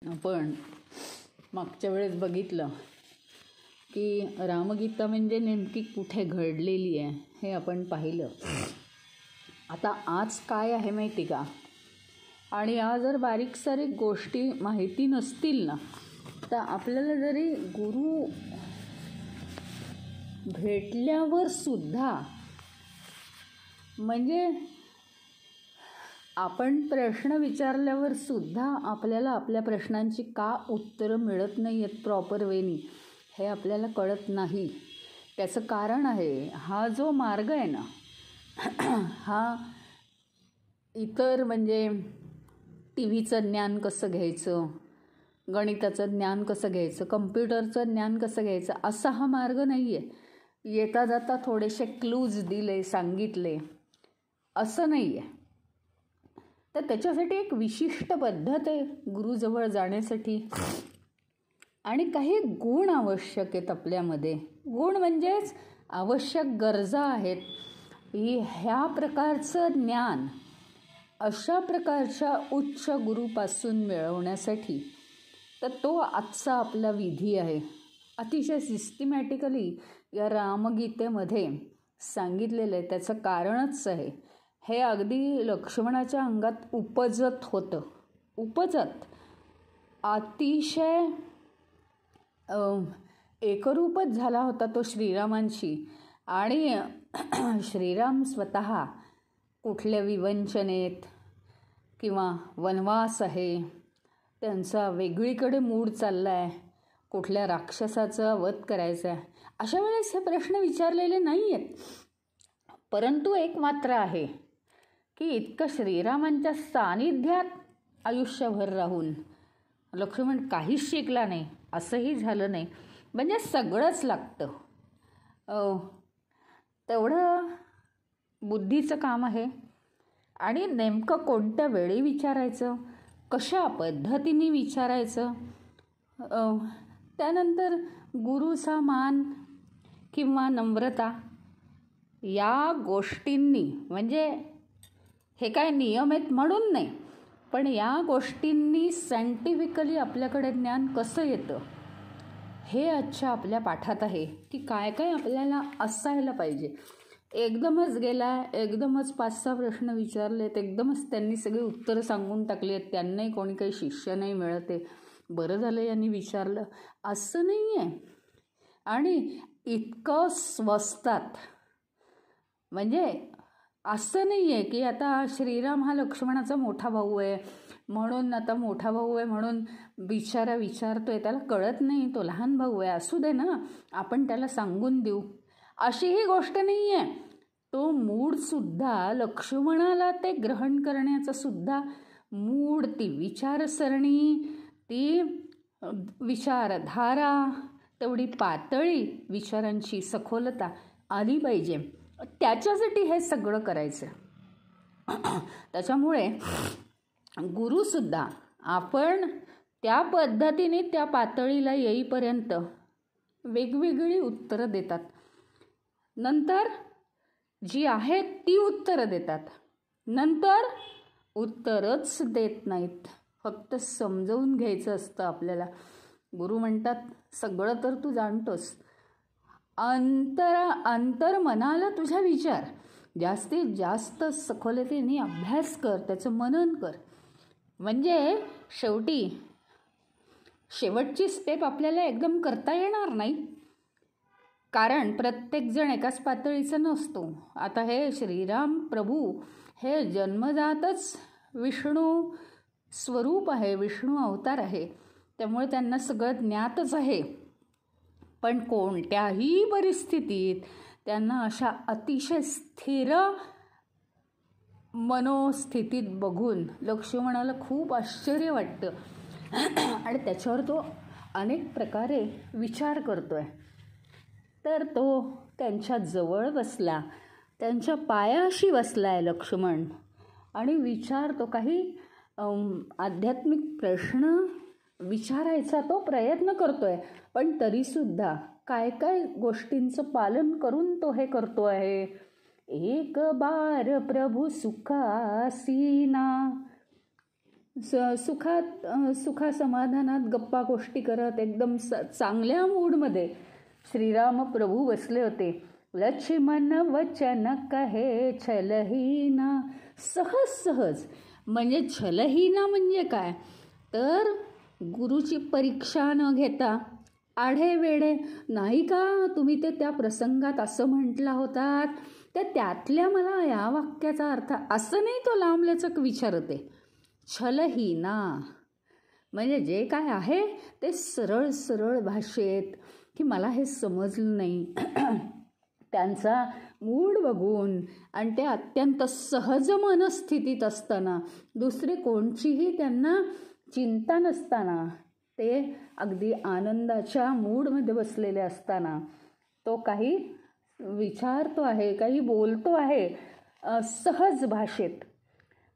आपण मागच्या वेळेस बघितलं की रामगीता म्हणजे नेमकी कुठे घडलेली आहे हे आपण पाहिलं. आता आज काय आहे माहिती का? आणि या जर बारीक सारीक गोष्टी माहिती नसतील ना, तर आपल्याला जरी गुरु भेटल्यावर सुद्धा म्हणजे आपण प्रश्न विचारल्यावर सुद्धा आपल्याला आपल्या प्रश्नांची का उत्तरं मिळत नाही आहेत प्रॉपर वेनी, हे आपल्याला कळत नाही. त्याचं कारण आहे, हा जो मार्ग आहे ना, हा इतर म्हणजे टी व्हीचं ज्ञान कसं घ्यायचं, गणिताचं ज्ञान कसं घ्यायचं, कम्प्युटरचं ज्ञान कसं घ्यायचं, असा हा मार्ग नाही आहे. येता जाता थोडेसे क्लूज दिले, सांगितले, असं नाही आहे. तर त्याच्यासाठी एक विशिष्ट पद्धत आहे गुरुजवळ जाण्यासाठी. आणि काही गुण आवश्यक आहेत आपल्यामध्ये. गुण म्हणजेच आवश्यक गरजा आहेत. ह्या प्रकारचं ज्ञान अशा प्रकारच्या उच्च गुरुपासून मिळवण्यासाठी तर तो आजचा आपला विधी आहे. अतिशय सिस्टमॅटिकली या रामगीतेमध्ये सांगितलेलं आहे. त्याचं कारणच आहे, हे अगदी लक्ष्मणाच्या अंगात उपजत होतं. उपजत अतिशय एकरूपच झाला होता तो श्रीरामांशी. आणि श्रीराम स्वतः कुठल्या विवंचनेत किंवा वनवास आहे, त्यांचा वेगळीकडे मूड चालला आहे, कुठल्या राक्षसाचा वध करायचा आहे, अशा वेळेस हे प्रश्न विचारलेले नाही आहेत. परंतु एक मात्र आहे की इतकं श्रीरामांच्या सानिध्यात आयुष्यभर राहून लक्ष्मण काहीच शिकला नाही असंही झालं नाही. म्हणजे सगळंच लागतं. तेवढं बुद्धीचं काम आहे. आणि नेमकं कोणत्या वेळी विचारायचं, कशा पद्धतीने विचारायचं, त्यानंतर गुरुचा मान किंवा नम्रता, या गोष्टींनी, म्हणजे हे काय नियम आहेत म्हणून नाही, पण या गोष्टींनी सायंटिफिकली आपल्याकडे ज्ञान कसं येतं हे आजच्या आपल्या पाठात आहे. की काय काय आपल्याला असायला पाहिजे. एकदमच गेला, एकदमच 5-6 प्रश्न विचारलेत, एकदमच त्यांनी सगळी उत्तरं सांगून टाकली आहेत, त्यांनाही कोणी काही शिष्य नाही मिळते, बरं झालं यांनी विचारलं, असं नाही आहे. आणि इतकं स्वस्तात, म्हणजे असं नाही आहे की आता श्रीराम हा लक्ष्मणाचा मोठा भाऊ आहे म्हणून, आता मोठा भाऊ आहे म्हणून बिचारा विचारतोय, त्याला कळत नाही, तो लहान भाऊ आहे, असू दे ना, आपण त्याला सांगून देऊ, अशी ही गोष्ट नाही आहे. तो मूडसुद्धा लक्ष्मणाला ते ग्रहण करण्याचा सुद्धा मूड, ती विचारसरणी, ती विचारधारा, तेवढी पातळी विचारांची सखोलता आली पाहिजे. त्याच्यासाठी हे सगळं करायचं. त्याच्यामुळे गुरुसुद्धा आपण त्या पद्धतीने त्या पातळीला येईपर्यंत वेगवेगळी उत्तरं देतात. नंतर जी आहेत ती उत्तरं देतात. नंतर उत्तरच देत नाहीत, फक्त समजवून घ्यायचं असतं आपल्याला. गुरु म्हणतात, सगळं तर तू जाणतोस, अंतर मनाला तुझ्या विचार, जास्तीत जास्त सखोलतेने अभ्यास कर, त्याचं मनन कर. म्हणजे शेवटची स्टेप आपल्याला एकदम करता येणार नाही, कारण प्रत्येकजण एकाच पातळीचा नसतो. आता हे श्रीराम प्रभू हे जन्मजातच विष्णू स्वरूप आहे, विष्णू अवतार आहे, त्यामुळे त्यांना सगळं ज्ञातच आहे. पण कोणत्याही परिस्थितीत त्यांना अशा अतिशय स्थिर मनोस्थितीत बघून लक्ष्मणाला खूप आश्चर्य वाटतं. आणि त्याच्यावर तो अनेक प्रकारे विचार करतोय. तर तो त्यांच्या जवळ बसला, त्यांच्या पायाशी बसलाय लक्ष्मण, आणि विचारतो, काही आध्यात्मिक प्रश्न विचारायचा तो प्रयत्न करतोय. पण तरीसुद्धा काय काय गोष्टींचं पालन करून तो हे करतो आहे. एक बार प्रभू सुखासीना, सुखासमाधानात गप्पा गोष्टी करत एकदम चांगल्या मूडमध्ये श्रीराम प्रभू बसले होते. लक्ष्मण वचन कहे छलहीना. सहज सहज म्हणजे छलहीना म्हणजे काय तर गुरुची परीक्षा न घेता आढे वेडे नाही का तुम्ही ते त्या प्रसंगात असं म्हटला होतात तर त्यातल्या मला या वाक्याचा अर्थ असं नाही तो लांबलचक विचारते. छलहीना म्हणजे जे काय आहे ते सरळ सरळ भाषेत की मला हे समजलं नाही त्यांचा मूड बघून आणि ते अत्यंत सहज मनस्थितीत असताना दुसरी कोणचीही त्यांना चिंता नसताना ते अगदी आनंदाच्या मूडमध्ये बसलेले असताना तो काही विचारतो आहे काही बोलतो आहे सहज भाषेत.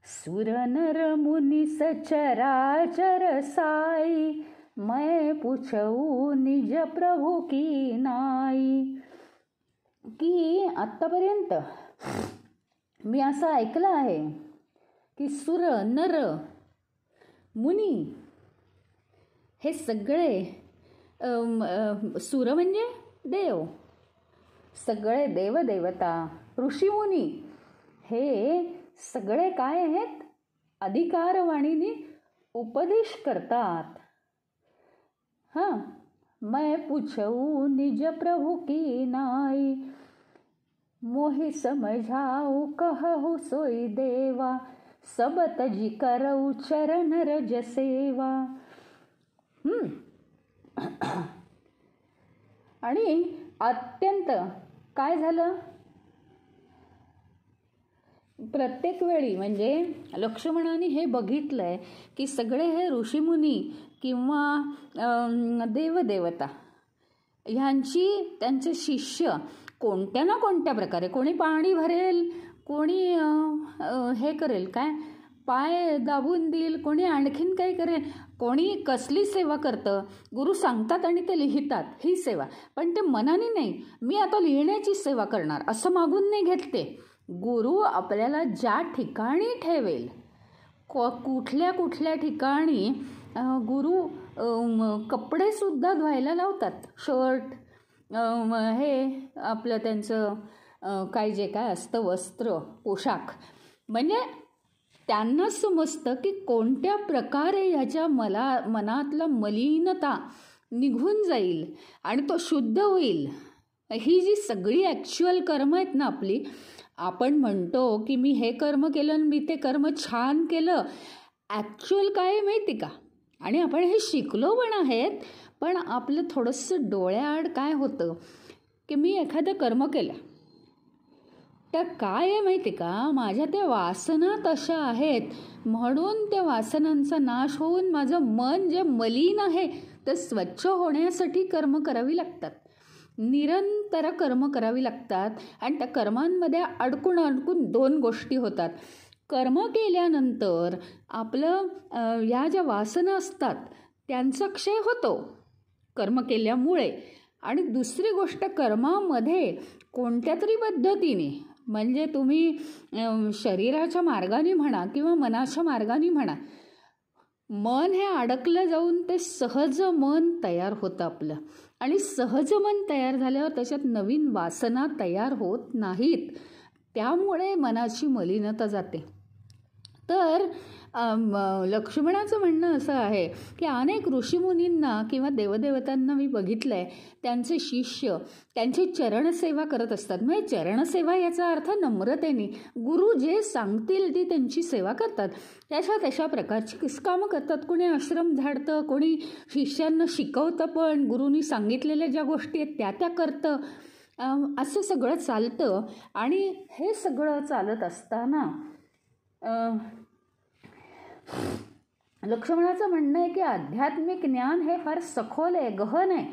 सुर नर मुनी सचराचर साई मैं पूछऊ निज प्रभु की नाई. की आत्तापर्यंत मी असं ऐकलं आहे की सुर नर मुनी हे सगळे सुर म्हणजे देव सगळे देवदेवता ऋषीमुनी हे सगळे काय आहेत अधिकारवाणीने उपदेश करतात. हां मैं पूछऊ निज प्रभु की नाई मोहि समझाऊ कहू सोई देवा सब तजी करऊ चरण रज सेवा. आणि अत्यंत काय झालं प्रत्येक वेळी म्हणजे लक्ष्मणाने हे बघितलंय की सगळे हे ऋषीमुनी किंवा देवदेवता ह्यांची त्यांचे शिष्य कोणत्या ना कोणत्या प्रकारे कोणी पाणी भरेल कोणी हे करेल काय पाय दाबून देईल कोणी आणखीन काही करेल कोणी कसली सेवा करतं गुरु सांगतात आणि ते लिहितात ही सेवा पण ते मनाने नाही मी आता लिहिण्याची सेवा करणार असं मागून नाही घेतले. गुरु आपल्याला ज्या ठिकाणी ठेवेल कुठल्या कुठल्या ठिकाणी गुरु कपडेसुद्धा धुवायला लावतात शर्ट हे आपलं त्यांचं काय जे काय असतं वस्त्र पोशाख म्हणजे त्यांना समजतं की कोणत्या प्रकारे ह्याच्या मनातला मलिनता निघून जाईल आणि तो शुद्ध होईल. ही जी सगळी ॲक्च्युअल कर्म आहेत ना आपली आपण म्हणतो की मी हे कर्म केलं आणि मी ते कर्म छान केलं ॲक्च्युअल काय माहिती का आणि आपण हे शिकलो पण आहेत पण आपलं थोडंसं डोळ्याआड काय होतं की मी एखादं कर्म केलं तर काय आहे माहिती का माझ्या त्या वासना तशा आहेत म्हणून त्या वासनांचा नाश होऊन माझं मन जे मलिन आहे ते स्वच्छ होण्यासाठी कर्म करावी लागतात निरंतर कर्म करावी लागतात आणि त्या कर्मांमध्ये अडकून अडकून दोन गोष्टी होतात. कर्म केल्यानंतर आपलं या ज्या वासना असतात त्यांचा क्षय होतो कर्म केल्यामुळे आणि दुसरी गोष्ट कर्मामध्ये कोणत्या तरी पद्धतीने म्हणजे तुम्ही शरीराच्या मार्गाने म्हणा किंवा मनाच्या मार्गाने म्हणा मन हे अडकलं जाऊन ते सहज मन तयार होतं आपलं आणि सहज मन तयार झाल्यावर त्याच्यात नवीन वासना तयार होत नाहीत त्यामुळे मनाची मलिनता जाते. तर लक्ष्मणाचं म्हणणं असं आहे की अनेक ऋषीमुनींना किंवा देवदेवतांना मी बघितलं आहे त्यांचे शिष्य त्यांची चरणसेवा करत असतात म्हणजे चरणसेवा याचा अर्थ नम्रतेने गुरु जे सांगतील ती त्यांची सेवा करतात तशा प्रकारची कामं करतात. कोणी आश्रम झाडतं कोणी शिष्यांना शिकवतं पण गुरुनी सांगितलेल्या ज्या गोष्टी आहेत त्या करतं असं सगळं चालतं. आणि हे सगळं चालत असताना लक्ष्मणाचं म्हणणं आहे की आध्यात्मिक ज्ञान हे फार सखोल आहे गहन आहे.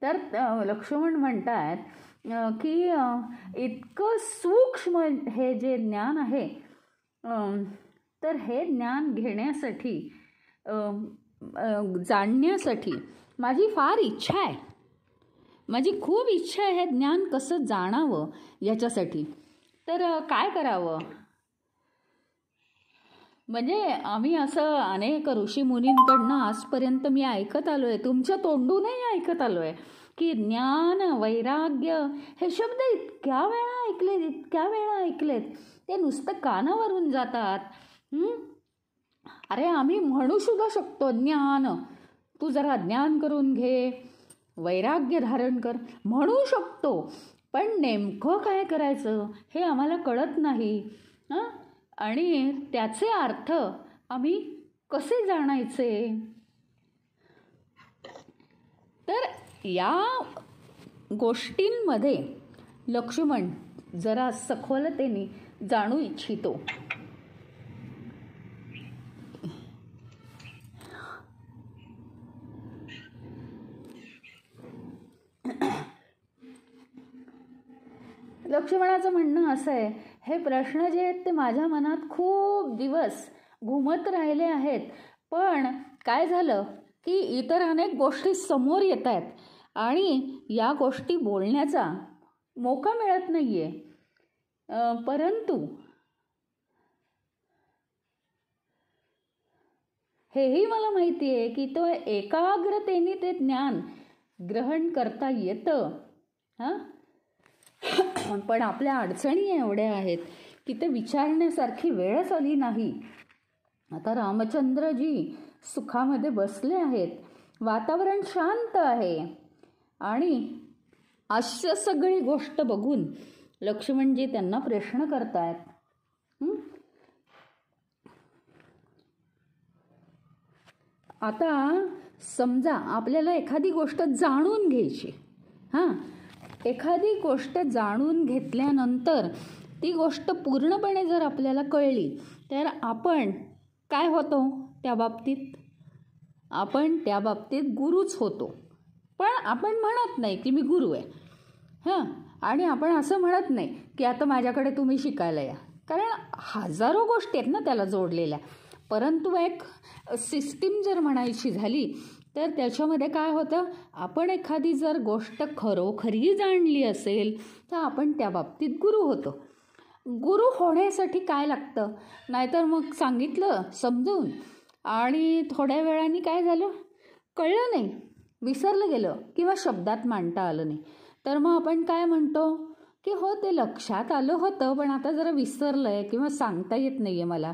तर लक्ष्मण म्हणतात की इतकं सूक्ष्म हे जे ज्ञान आहे तर हे ज्ञान घेण्यासाठी जाणण्यासाठी माझी फार इच्छा आहे माझी खूप इच्छा आहे हे ज्ञान कसं जाणावं याच्यासाठी. तर काय करावं म्हणजे आम्ही असं अनेक ऋषीमुनींकडनं आजपर्यंत मी ऐकत आलो आहे, तुमच्या तोंडूनही ऐकत आलो आहे की ज्ञान वैराग्य हे शब्द इतक्या वेळा ऐकलेत ते नुसतं कानावरून जातात. अरे आम्ही म्हणू सुद्धा शकतो ज्ञान, तू जरा ज्ञान करून घे, वैराग्य धारण कर, म्हणू शकतो, पण नेमकं काय करायचं हे आम्हाला कळत नाही. आणि त्याचे अर्थ आम्ही कसे जाणायचे. तर या गोष्टींमध्ये लक्ष्मण जरा सखोलतेने जाणू इच्छितो. लक्ष्मणाचं म्हणणं असं आहे, हे प्रश्न जे आहेत ते माझ्या मनात खूप दिवस घुमत राहिले आहेत, पण काय झालं की इतर अनेक गोष्टी समोर येत आहेत आणि या गोष्टी बोलण्याचा मोका मिळत नाही आहे. परंतु हेही मला माहिती आहे की तो एकाग्रतेने ते ज्ञान ग्रहण करता येतं. पण आपल्या अडचणी एवढ्या आहेत की ते विचारण्यासारखी वेळच आली नाही. आता रामचंद्रजी सुखामध्ये बसले आहेत, वातावरण शांत आहे आणि अशा सगळी गोष्ट बघून लक्ष्मणजी त्यांना प्रश्न करतायत. आता समजा आपल्याला एखादी गोष्ट जाणून घ्यायची, एखादी गोष्ट जाणून घेतल्यानंतर ती गोष्ट पूर्णपणे जर आपल्याला कळली तर आपण काय होतो त्या बाबतीत? आपण त्या बाबतीत गुरुच होतो. पण आपण म्हणत नाही की मी गुरु आहे. आणि आपण असं म्हणत नाही की आता माझ्याकडे तुम्ही शिकायला या, कारण हजारो गोष्टी आहेत ना त्याला जोडलेल्या. परंतु एक सिस्टीम जर म्हणायची झाली तर त्याच्यामध्ये काय होतं, आपण एखादी जर गोष्ट खरोखरी जाणली असेल तर आपण त्या बाबतीत गुरु होतो. गुरु होण्यासाठी काय लागतं? नाहीतर मग सांगितलं समजून आणि थोड्या वेळाने काय झालं, कळलं नाही, विसरलं गेलं किंवा शब्दात मांडता आलं नाही, तर मग आपण काय म्हणतो की हो ते लक्षात आलं होतं पण आता जरा विसरलं आहे किंवा सांगता येत नाही आहे मला.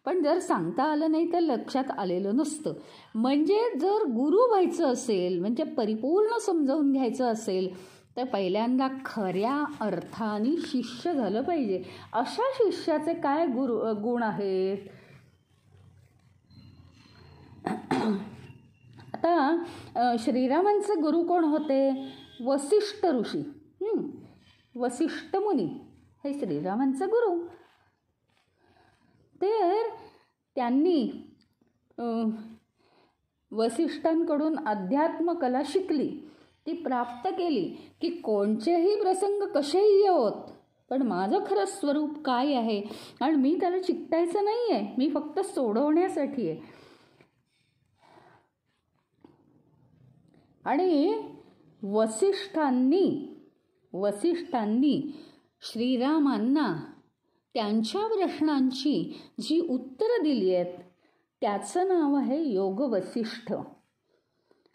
पण जर सांगता आलं नाही तर लक्षात आलेलं नसतं. म्हणजे जर गुरु व्हायचं असेल, म्हणजे परिपूर्ण समजावून घ्यायचं असेल तर पहिल्यांदा खऱ्या अर्थाने शिष्य झालं पाहिजे. अशा शिष्याचे काय गुण आहेत? आता श्रीरामांचे गुरु कोण होते? वसिष्ठ ऋषी. वसिष्ठ मुनी हे श्रीरामांचे गुरु. तर त्यांनी वसिष्ठांकडून अध्यात्मकला शिकली, ती प्राप्त केली की कोणतेही प्रसंग कसेही येवोत पण माझं खरं स्वरूप काय आहे आणि मी त्याला चिकटायचं नाही आहे, मी फक्त सोडवण्यासाठी आहे. आणि वसिष्ठांनी श्रीरामांना त्यांच्या प्रश्नांची जी उत्तरं दिली आहेत त्याचं नाव आहे योग वसिष्ठ.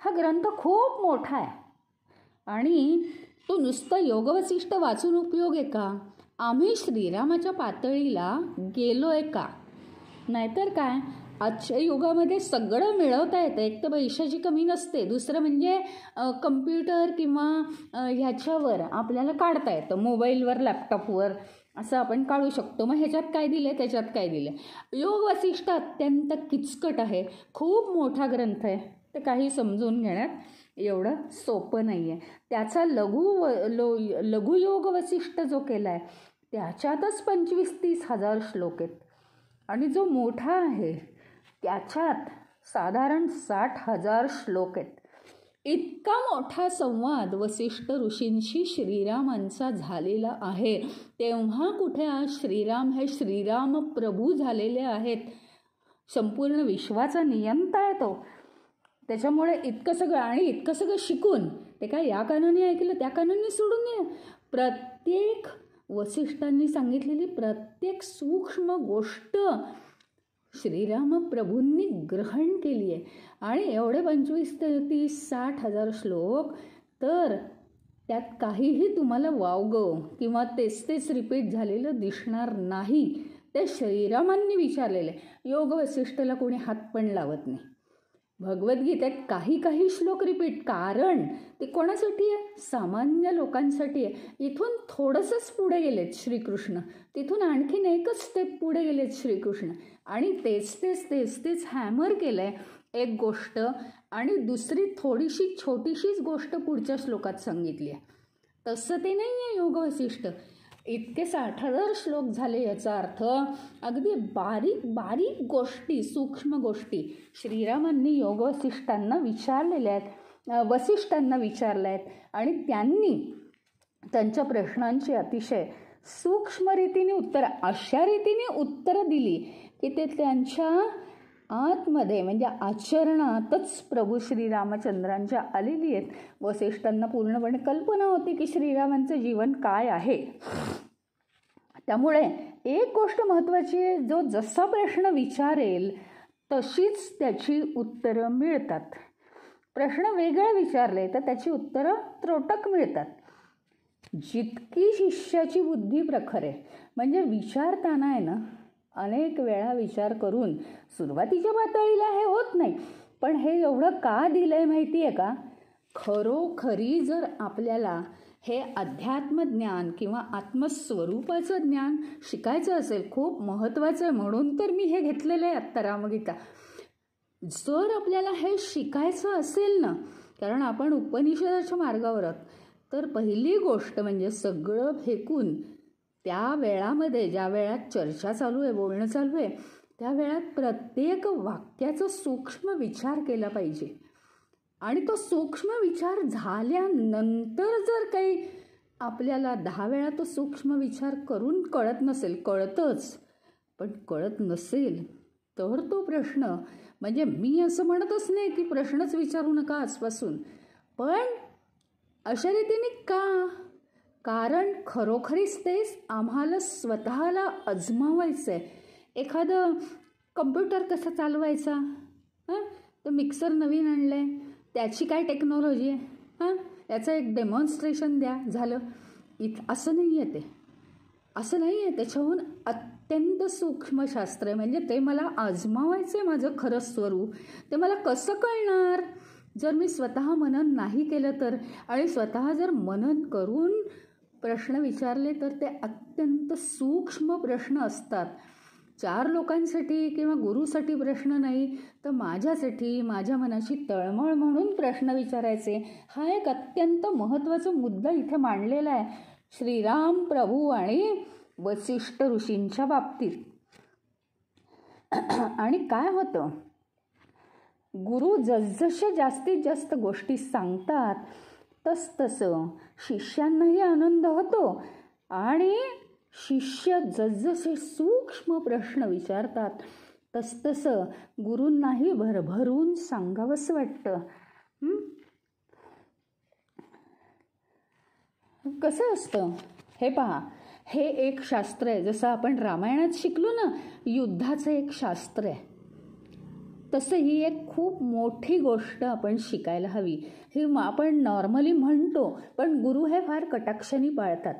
हा ग्रंथ खूप मोठा आहे आणि तो नुसतं योग वसिष्ठ वाचून उपयोग आहे का? आम्ही श्रीरामाच्या पातळीला गेलो आहे का? नाहीतर काय, आजच्या युगामध्ये सगळं मिळवता येतं. एक तर पैशाची कमी नसते, दुसरं म्हणजे कम्प्युटर किंवा ह्याच्यावर आपल्याला काढता येतं, मोबाईलवर लॅपटॉपवर असं आपण काढू शकतो. मग ह्याच्यात काय दिलं आहे त्याच्यात काय दिलं आहे. योग वसिष्ठ अत्यंत किचकट आहे, खूप मोठा ग्रंथ आहे, ते काही समजून घेण्यात एवढं सोपं नाही आहे. त्याचा लघुयोग वसिष्ठ जो केला आहे त्याच्यातच 25-30 हजार श्लोक आहेत आणि जो मोठा आहे त्याच्यात साधारण 60,000 श्लोक आहेत. इतका मोठा संवाद वसिष्ठ ऋषींशी श्रीरामांचा झालेला आहे. तेव्हा कुठे आज श्रीराम हे श्रीराम प्रभू झालेले आहेत, संपूर्ण विश्वाचा नियंता आहे तो. त्याच्यामुळे इतकं सगळं शिकून ते काय या कानाने ऐकलं त्या कानाने सोडून नये. प्रत्येक वसिष्ठांनी सांगितलेली प्रत्येक सूक्ष्म गोष्ट श्रीराम प्रभूंनी ग्रहण केली आहे. आणि एवढे 25 ते 30 60,000 श्लोक, तर त्यात काहीही तुम्हाला वावगं किंवा तेच रिपीट झालेलं दिसणार नाही. ते श्रीरामांनी विचारलेलं आहे. योग वसिष्ठला कोणी हात पण लावत नाही. भगवद्गीतेत काही श्लोक रिपीट, कारण ते कोणासाठी आहे? सामान्य लोकांसाठी आहे. इथून थोडंसंच पुढे गेलेत श्रीकृष्ण, तिथून आणखीन एकच स्टेप पुढे गेलेत श्रीकृष्ण, आणि तेच हॅमर केलं आहे एक गोष्ट, आणि दुसरी थोडीशी छोटीशीच गोष्ट पुढच्या श्लोकात सांगितली आहे. तसं ते नाही आहे योग वसिष्ठ. इतके 60,000 श्लोक झाले. याचा अर्थ अगदी बारीक गोष्टी, सूक्ष्म गोष्टी श्रीरामांनी योग वसिष्ठांना विचारलेल्या आहेत, वसिष्ठांना विचारल्या आहेत, आणि त्यांनी त्यांच्या प्रश्नांची अतिशय सूक्ष्म रीतीने अशा रीतीने उत्तरं दिली की ते त्यांच्या आतमध्ये, म्हणजे आचरणातच प्रभू श्रीरामचंद्रांच्या आलेली आहेत. वसिष्ठांना पूर्णपणे कल्पना होती की श्रीरामांचं जीवन काय आहे. त्यामुळे एक गोष्ट महत्त्वाची आहे, जो जसा प्रश्न विचारेल तशीच त्याची उत्तरं मिळतात. प्रश्न वेगळे विचारले तर त्याची उत्तरं त्रोटक मिळतात. जितकी शिष्याची बुद्धी प्रखर आहे, म्हणजे विचारताना आहे ना, अनेक वेळा विचार करून सुरुवातीच्या पातळीला हे होत नाही. पण हे एवढं का दिलं आहे माहिती आहे का? खरोखरी जर आपल्याला हे अध्यात्मज्ञान किंवा आत्मस्वरूपाचं ज्ञान शिकायचं असेल, खूप महत्त्वाचं आहे, म्हणून तर मी हे घेतलेलं आहे आत्ता रामगीता. जर आपल्याला हे शिकायचं असेल ना, कारण आपण उपनिषदाच्या मार्गावर आहोत, तर पहिली गोष्ट म्हणजे सगळं फेकून त्या वेळामध्ये, ज्या वेळात चर्चा चालू आहे, बोलणं चालू आहे, त्या वेळात प्रत्येक वाक्याचा सूक्ष्म विचार केला पाहिजे. आणि तो सूक्ष्म विचार झाल्यानंतर जर काही आपल्याला 10 वेळा तो सूक्ष्म विचार करून कळत नसेल, कळतंच, पण कळत नसेल तर तो प्रश्न, म्हणजे मी असं म्हणतच नाही की प्रश्नच विचारू नका आजपासून, पण अशा रीतीने का? कारण खरोखरीच तेच आम्हाला स्वतःला अजमावायचं आहे. एखादं कम्प्युटर कसं चालवायचा, तो मिक्सर नवीन आणलं आहे, त्याची काय टेक्नॉलॉजी आहे, याचं एक डेमॉन्स्ट्रेशन द्या, झालं. असं नाही आहे ते, असं नाही आहे. त्याच्याहून अत्यंत सूक्ष्म शास्त्र आहे. म्हणजे ते मला आजमावायचं आहे माझं खरं स्वरूप. ते मला कसं कळणार जर मी स्वतः मनन नाही केलं तर? आणि स्वतः जर मनन करून प्रश्न विचारले तर ते अत्यंत सूक्ष्म प्रश्न असतात. 4 लोकांसाठी किंवा गुरुसाठी प्रश्न नाही, तर माझ्यासाठी, माझ्या मनाची तळमळ म्हणून प्रश्न विचारायचे. हा एक अत्यंत महत्त्वाचा मुद्दा इथे मांडलेला आहे श्रीराम प्रभू आणि वसिष्ठ ऋषींच्या बाबतीत. आणि काय होतं, गुरु जसजसे जास्तीत जास्त गोष्टी सांगतात तसतसं शिष्यांनाही आनंद होतो, आणि शिष्य जसजसे सूक्ष्म प्रश्न विचारतात तसतसं गुरूंनाही भरभरून सांगावंसं वाटतं. कसं असतं हे पहा, हे एक शास्त्र आहे. जसं आपण रामायणात शिकलो ना, युद्धाचं एक शास्त्र आहे, तसं ही एक खूप मोठी गोष्ट आपण शिकायला हवी. हे आपण नॉर्मली म्हणतो, पण गुरु हे फार कटाक्षाने पाळतात.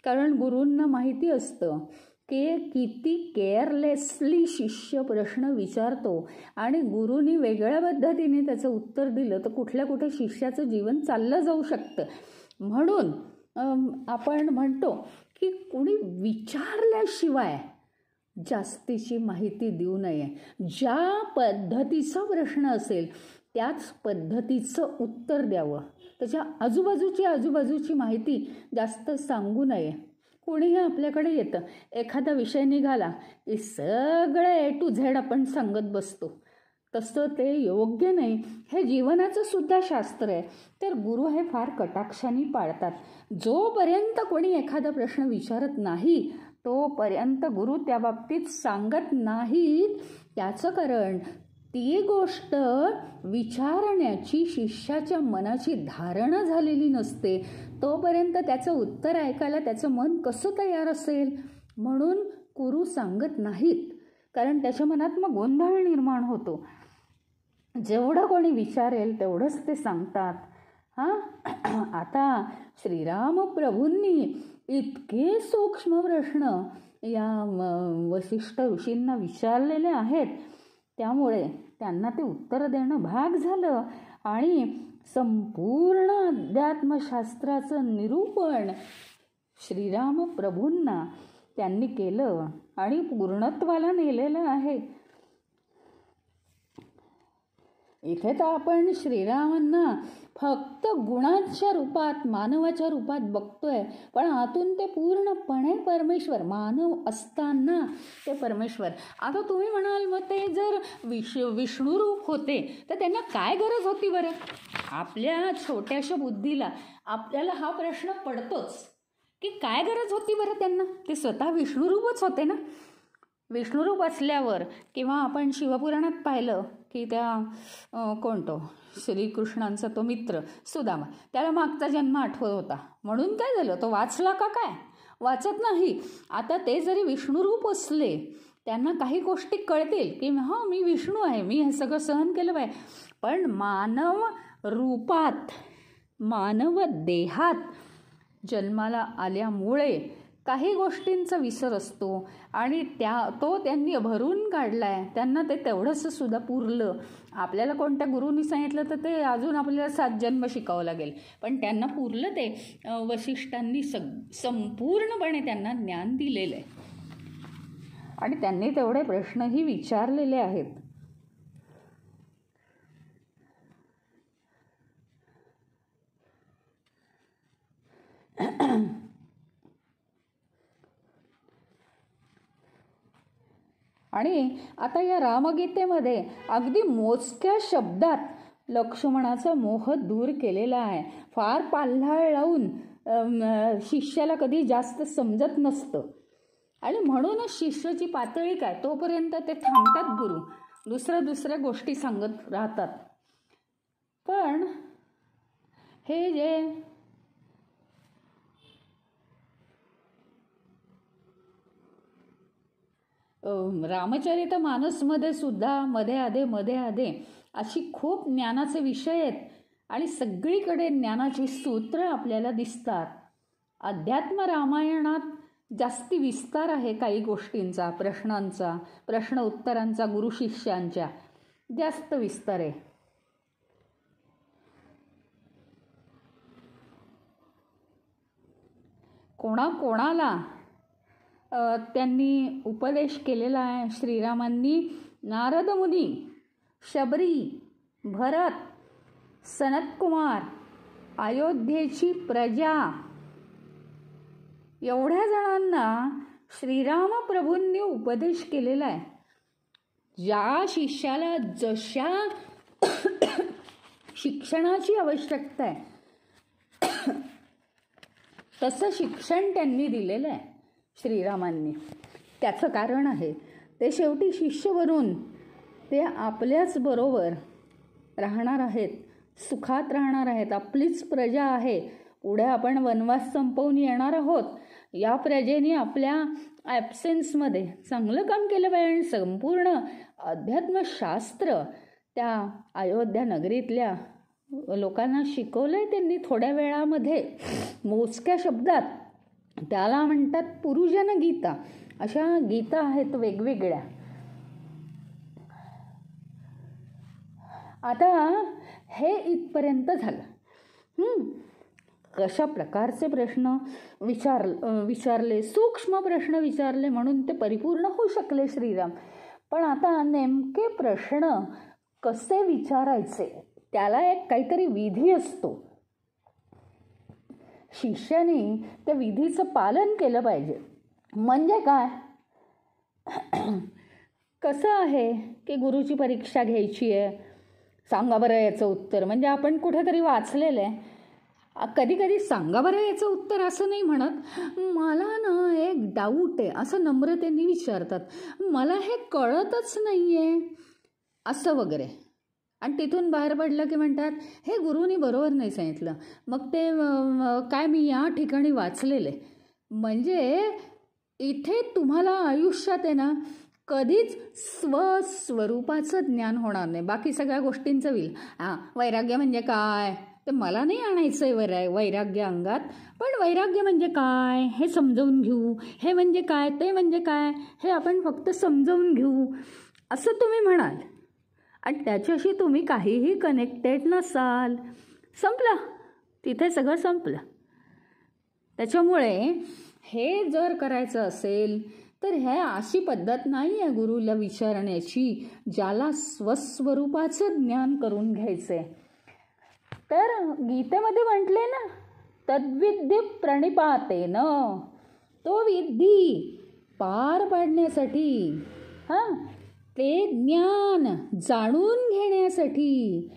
कारण गुरूंना माहिती असतं की किती केअरलेसली शिष्य प्रश्न विचारतो, आणि गुरूंनी वेगळ्या पद्धतीने त्याचं उत्तर दिलं तर कुठे शिष्याचं जीवन चाललं जाऊ शकतं. म्हणून आपण म्हणतो की कुणी विचारल्याशिवाय जास्तीची माहिती देऊ नये. ज्या पद्धतीचा प्रश्न असेल त्याच पद्धतीचं उत्तर द्यावं. त्याच्या आजूबाजूची माहिती जास्त सांगू नये. कोणीही आपल्याकडे येतं, एखादा विषय निघाला की सगळं A to Z आपण सांगत बसतो, तसं ते योग्य नाही. हे जीवनाचं सुद्धा शास्त्र आहे. तर गुरु हे फार कटाक्षाने पाळतात. जोपर्यंत कोणी एखादा प्रश्न विचारत नाही तोपर्यंत गुरु त्या बाबतीत सांगत नाहीत. त्याचं कारण ती गोष्ट विचारण्याची शिष्याच्या मनाची धारणा झालेली नसते. तोपर्यंत त्याचं उत्तर ऐकायला त्याचं मन कसं तयार असेल? म्हणून गुरु सांगत नाहीत. कारण त्याच्या मनात मग गोंधळ निर्माण होतो. जेवढं कोणी विचारेल तेवढंच ते सांगतात. हां, आता श्रीराम प्रभूंनी इतके सूक्ष्म प्रश्न या वसिष्ठ ऋषींना विचारलेले आहेत, त्यामुळे त्यांना ते उत्तर देणं भाग झालं. आणि संपूर्ण अध्यात्मशास्त्राचं निरूपण श्रीराम प्रभूंना त्यांनी केलं आणि पूर्णत्वाला नेलेलं आहे. इथे तर आपण श्रीरामांना फक्त गुणांच्या रूपात, मानवाच्या रूपात बघतोय, पण आतून ते पूर्णपणे परमेश्वर, मानव असताना ते परमेश्वर. आता तुम्ही म्हणाल, मग ते जर विष्णू रूप होते तर त्यांना काय गरज होती बरं? आपल्या छोट्याशा बुद्धीला आपल्याला हा प्रश्न पडतोच की काय गरज होती बरं त्यांना? ते स्वतः विष्णुरूपच होते ना. विष्णुरूप असल्यावर, किंवा आपण शिवपुराणात पाहिलं की त्या कोणतो श्रीकृष्णांचा तो मित्र सुदामा, त्याला मागचा जन्म आठवत होता, म्हणून काय झालं, तो वाचला का काय? वाचत नाही. आता ते जरी विष्णुरूप असले, त्यांना काही गोष्टी कळतील की हां, मी विष्णू आहे, मी हे सगळं सहन केलं पाहिजे. पण मानव रूपात, मानव देहात जन्माला आल्यामुळे काही गोष्टींचा विसर असतो आणि तो त्यांनी भरून काढला आहे. त्यांना ते तेवढंसं सुद्धा पुरलं. आपल्याला कोणत्या गुरुनी सांगितलं तर ते अजून आपल्याला 7 जन्म शिकावं लागेल, पण त्यांना पुरलं ते. वसिष्ठांनी संपूर्णपणे त्यांना ज्ञान दिलेलं आहे आणि त्यांनी तेवढे प्रश्नही विचारलेले आहेत. आणि आता या रामगीतेमध्ये अगदी मोजक्या शब्दात लक्ष्मणाचा मोह दूर केलेला आहे. फार पाल्हाळ लावून शिष्याला कधी जास्त समजत नसतं आणि म्हणूनच शिष्याची पातळी काय, तोपर्यंत ते थांबतात गुरु, दुसऱ्या गोष्टी सांगत राहतात. पण हे जे रामचरित मानसमध्ये सुद्धा मध्ये आधे अशी खूप ज्ञानाचे विषय आहेत आणि सगळीकडे ज्ञानाची सूत्र आपल्याला दिसतात. अध्यात्म रामायणात जास्ती विस्तार आहे काही गोष्टींचा, प्रश्नांचा, प्रश्न उत्तरांचा, गुरु शिष्यांच्या जास्त विस्तार आहे. कोणाला त्यांनी उपदेश केलेला आहे श्रीरामांनी. नारद मुनी, शबरी, भरत, सनतकुमार, अयोध्येची प्रजा, एवढ्या जणांना श्रीराम प्रभूंनी उपदेश केलेला आहे. ज्या शिष्याला जशा शिक्षणाची आवश्यकता आहे तसं शिक्षण त्यांनी दिलेलं आहे श्रीरामांनी. त्याचं कारण आहे, ते शेवटी शिष्य बनून ते आपल्याच बरोबर राहणार आहेत, सुखात राहणार आहेत. आपलीच प्रजा आहे. पुढे आपण वनवास संपवून येणार आहोत. या प्रजेने आपल्या ॲब्सेन्समध्ये चांगलं काम केलं पाहिजे आणि संपूर्ण अध्यात्मशास्त्र त्या अयोध्या नगरीतल्या लोकांना शिकवलं आहे त्यांनी थोड्या वेळामध्ये, मोजक्या शब्दात. त्याला म्हणतात पुरुजन गीता. अशा गीता आहेत वेगवेगळ्या. आता हे इथपर्यंत झालं. कशा प्रकारचे प्रश्न विचारले, सूक्ष्म प्रश्न विचारले म्हणून ते परिपूर्ण होऊ शकले श्रीराम. पण आता नेमके प्रश्न कसे विचारायचे त्याला एक काहीतरी विधी असतो. शिष्याने त्या विधीचं पालन केलं पाहिजे. म्हणजे काय, कसं आहे की गुरुची परीक्षा घ्यायची आहे, सांगा बरं याचं उत्तर. म्हणजे आपण कुठेतरी वाचलेलं आहे, कधी कधी सांगा बरं याचं उत्तर असं नाही म्हणत, मला ना एक डाऊट आहे असं नम्रतेने विचारतात, मला हे कळतच नाही आहे असं वगैरे. आणि तिथून बाहेर पडलं की म्हणतात हे गुरुनी बरोबर नाही सांगितलं. मग ते काय मी या ठिकाणी वाचलेलं आहे. म्हणजे इथे तुम्हाला आयुष्यात आहे ना कधीच स्वस्वरूपाचं ज्ञान होणार नाही. बाकी सगळ्या गोष्टींचं होईल. वैराग्य म्हणजे काय ते मला नाही आणायचं आहे वैराग्य अंगात, पण वैराग्य म्हणजे काय हे समजावून घेऊ, हे म्हणजे काय ते म्हणजे काय हे आपण फक्त समजावून घेऊ असं तुम्ही म्हणाल आणि त्याच्याशी तुम्ही काहीही कनेक्टेड नसाल. संपलं, तिथे सगळं संपलं. त्याच्यामुळे हे जर करायचं असेल तर हे अशी पद्धत नाही आहे गुरुला विचारण्याची ज्याला स्वस्वरूपाचं ज्ञान करून घ्यायचंय. तर गीतेमध्ये म्हटले ना, तद्विद्धी प्रणिपातेन, तो विधी पार पाडण्यासाठी, ते ज्ञान जाणून घेण्यासाठी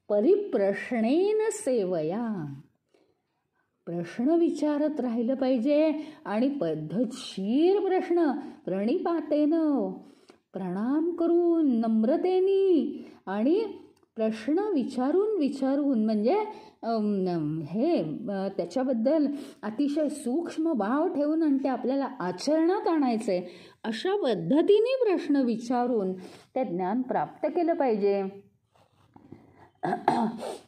परिप्रश्नेन सेवया, प्रश्न विचारत राहिलं पाहिजे आणि पद्धतशीर प्रश्न प्रणिपातेनं, प्रणाम करून नम्रतेनी आणि प्रश्न विचारून म्हणजे हे त्याच्याबद्दल अतिशय सूक्ष्म भाव ठेवून आणि ते आपल्याला आचरणात आणायचे अशा पद्धतीने प्रश्न विचारून ते ज्ञान प्राप्त केलं पाहिजे.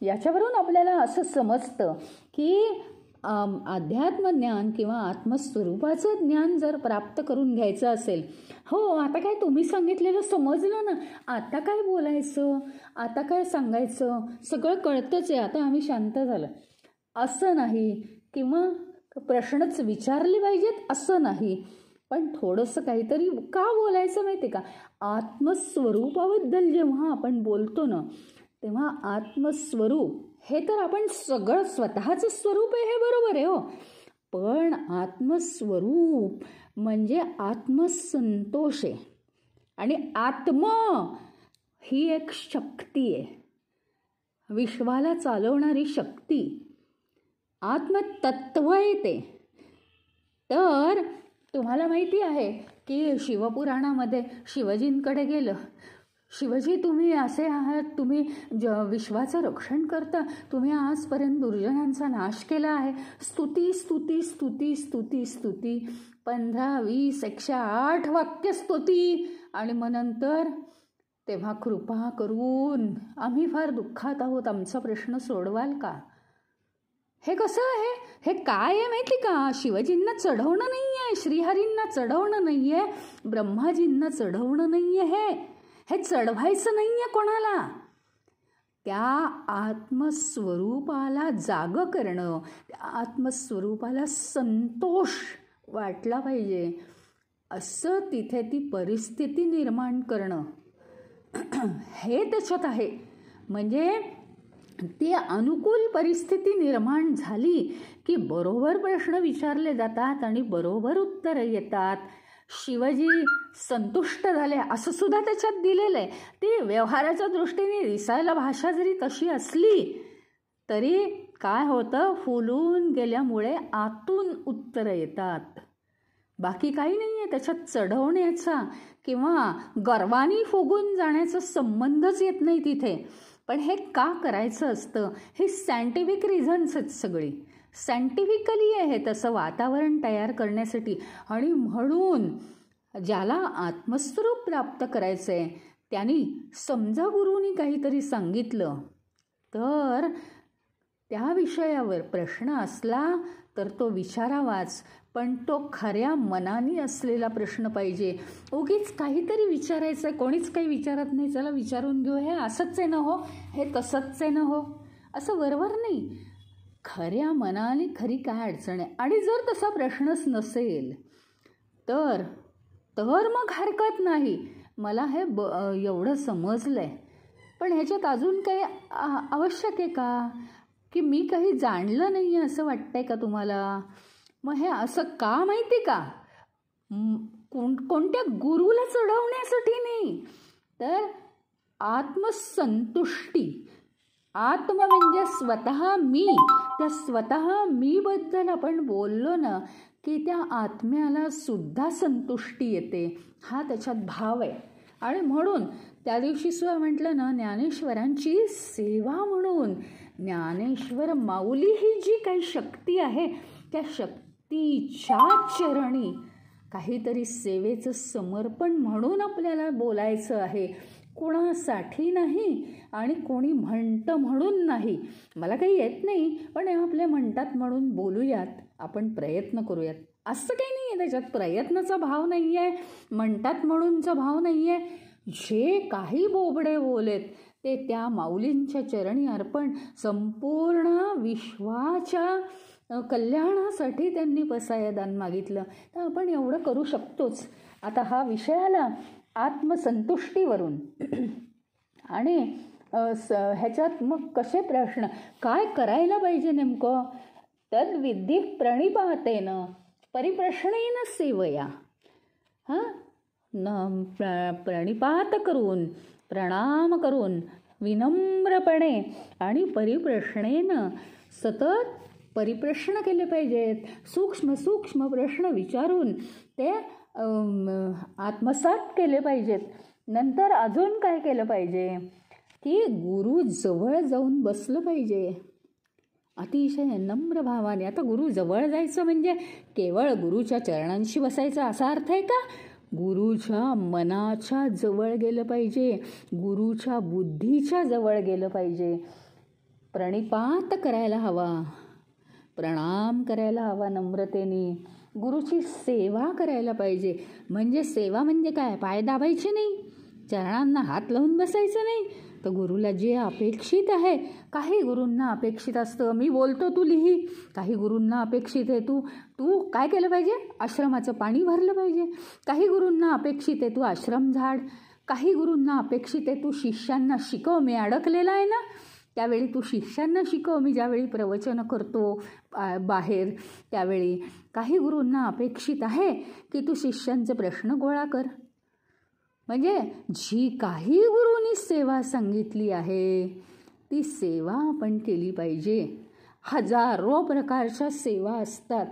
याच्यावरून आपल्याला असं समजतं की अध्यात्मज्ञान किंवा आत्मस्वरूपाचं ज्ञान जर प्राप्त करून घ्यायचं असेल, हो आता काय तुम्ही सांगितलेलं समजलं ना, आता काय बोलायचं, आता काय सांगायचं, सगळं कळतंच आहे, आता आम्ही शांत झालं असं नाही, किंवा प्रश्नच विचारले पाहिजेत असं नाही, पण थोडंसं काहीतरी का बोलायचं माहिती का, आत्मस्वरूपाबद्दल जेव्हा आपण बोलतो ना तेव्हा आत्मस्वरूप हे तर आपण सगळं स्वतःचं स्वरूप आहे हे बरोबर आहे हो, पण आत्मस्वरूप म्हणजे आत्मसंतोष आहे आणि आत्म ही एक शक्ती आहे, विश्वाला चालवणारी शक्ती, आत्मतत्व आहे ते. तर तुम्हाला माहिती आहे की शिवपुराणामध्ये शिवजींकडे गेलं, शिवजी तुम्ही असे आहात, तुम्ही विश्वाचं रक्षण करता, तुम्ही आजपर्यंत दुर्जनांचा नाश केला आहे, स्तुती स्तुती स्तुती स्तुती स्तुती, 15, 20, 108 वाक्य स्तुती, आणि मग नंतर तेव्हा कृपा करून आम्ही फार दुःखात आहोत, आमचा प्रश्न सोडवाल का. हे कसं आहे, हे काय आहे माहिती का, शिवजींना चढवणं नाही आहे, श्रीहरींना चढवणं नाही आहे, ब्रह्माजींना चढवणं नाही आहे, हे चढवायचं नाही आहे कोणाला, त्या आत्मस्वरूपाला जाग करणं, त्या आत्मस्वरूपाला संतोष वाटला पाहिजे असं तिथे ती परिस्थिती निर्माण करणं हे त्याच्यात आहे. म्हणजे ती अनुकूल परिस्थिती निर्माण झाली की बरोबर प्रश्न विचारले जातात आणि बरोबर उत्तरं येतात. शिवजी संतुष्ट झाले असं सुद्धा त्याच्यात दिलेलं आहे. ती व्यवहाराच्या दृष्टीने दिसायला भाषा जरी तशी असली तरी काय होतं, फुलून गेल्यामुळे आतून उत्तरं येतात, बाकी काही नाही आहे त्याच्यात. चढवण्याचा किंवा गर्वानी फुगून जाण्याचा संबंधच येत नाही तिथे. पण हे का करायचं असतं, हे सायंटिफिक रिझन्स आहेत, सगळी सायंटिफिकली आहे तसं वातावरण तयार करण्यासाठी. आणि म्हणून ज्याला आत्मस्वरूप प्राप्त करायचं आहे त्यांनी समजा गुरुनी काहीतरी सांगितलं तर त्या विषयावर प्रश्न असला तर तो विचारावाच, पण तो खऱ्या मनाने असलेला प्रश्न पाहिजे. उगीच काहीतरी विचारायचं आहे, कोणीच काही विचारत नाही, चला विचारून घेऊ, हे असंच आहे ना हो, हे तसंच आहे ना हो, असं वरवर नाही, खऱ्या मनाने खरी काय अडचण आहे. आणि जर तसा प्रश्नच नसेल तर मग हरकत नाही, मला हे एवढं समजलं आहे, पण ह्याच्यात अजून काही आवश्यक आहे का, की मी काही जाणलं नाही आहे असं वाटतंय का तुम्हाला. मग हे असं का माहिती का, कोणत्या गुरुला चढवण्यासाठी नाही, तर आत्मसंतुष्टी. आत्म म्हणजे स्वतः मी, त्या स्वतः मीबद्दल आपण बोललो ना की त्या आत्म्याला सुद्धा संतुष्टी येते, हा त्याच्यात भाव आहे. आणि म्हणून त्या दिवशी सुद्धा म्हटलं ना, ज्ञानेश्वरांची सेवा म्हणून ज्ञानेश्वर माऊली ही जी काही शक्ती आहे त्या शक्तीच्या चरणी काहीतरी सेवेचं समर्पण म्हणून आपल्याला बोलायचं आहे, कोणासाठी नाही आणि कोणी म्हणतं म्हणून नाही. मला काही येत नाही, पण आपल्या म्हणतात म्हणून बोलूयात, आपण प्रयत्न करूयात. असं काही नाही आहे त्याच्यात, प्रयत्नाचा भाव नाही आहे, म्हणतात म्हणूनचा भाव नाही आहे. जे काही बोबडे बोलेत ते त्या माऊलींच्या चरणी अर्पण, संपूर्ण विश्वाच्या कल्याणासाठी त्यांनी पसायदान मागितलं, तर आपण एवढं करू शकतोच. आता हा विषय आला आत्मसंतुष्टीवरून. आणि ह्याच्यात मग कसे प्रश्न, काय करायला पाहिजे नेमकं? तद्विद्धी प्रणिपातेन परिप्रश्नेन सेवया. प्रणिपात करून, प्रणाम करून, विनम्रपणे आणि परिप्रश्नेनं सतत परिप्रश्न केले पाहिजेत. सूक्ष्म सूक्ष्म प्रश्न विचारून ते आत्मसात केले पाहिजेत. नंतर अजून काय केलं पाहिजे की गुरु जवळ जाऊन बसलं पाहिजे अतिशय नम्र भावाने. आता गुरु जवळ जायचं म्हणजे केवळ गुरुच्या चरणांशी बसायचं असा अर्थ आहे का? गुरुच्या मनाच्या जवळ गेलं पाहिजे, गुरुच्या बुद्धीच्या जवळ गेलं पाहिजे. प्रणिपात करायला हवा, प्रणाम करायला हवा नम्रतेने, गुरुची सेवा करायला पाहिजे. म्हणजे सेवा म्हणजे काय? पाय दाबायचे नाही, चरणांना हात लावून बसायचं नाही. तर गुरुला जे अपेक्षित आहे, काही गुरूंना अपेक्षित असतं मी बोलतो तू लिही, काही गुरूंना अपेक्षित आहे तू काय केलं पाहिजे? आश्रमाचं पाणी भरलं पाहिजे. काही गुरूंना अपेक्षित आहे तू आश्रम झाड. काही गुरूंना अपेक्षित आहे तू शिष्यांना शिकव, मी अडकलेला आहे ना त्यावेळी तू शिष्यांना शिकव, मी ज्यावेळी प्रवचन करतो बाहेर त्यावेळी. काही गुरूंना अपेक्षित आहे की तू शिष्यांचे प्रश्न गोळा कर. म्हणजे जी काही गुरूंनी सेवा सांगितली आहे ती सेवा आपण केली पाहिजे. हजारो प्रकारच्या सेवा असतात.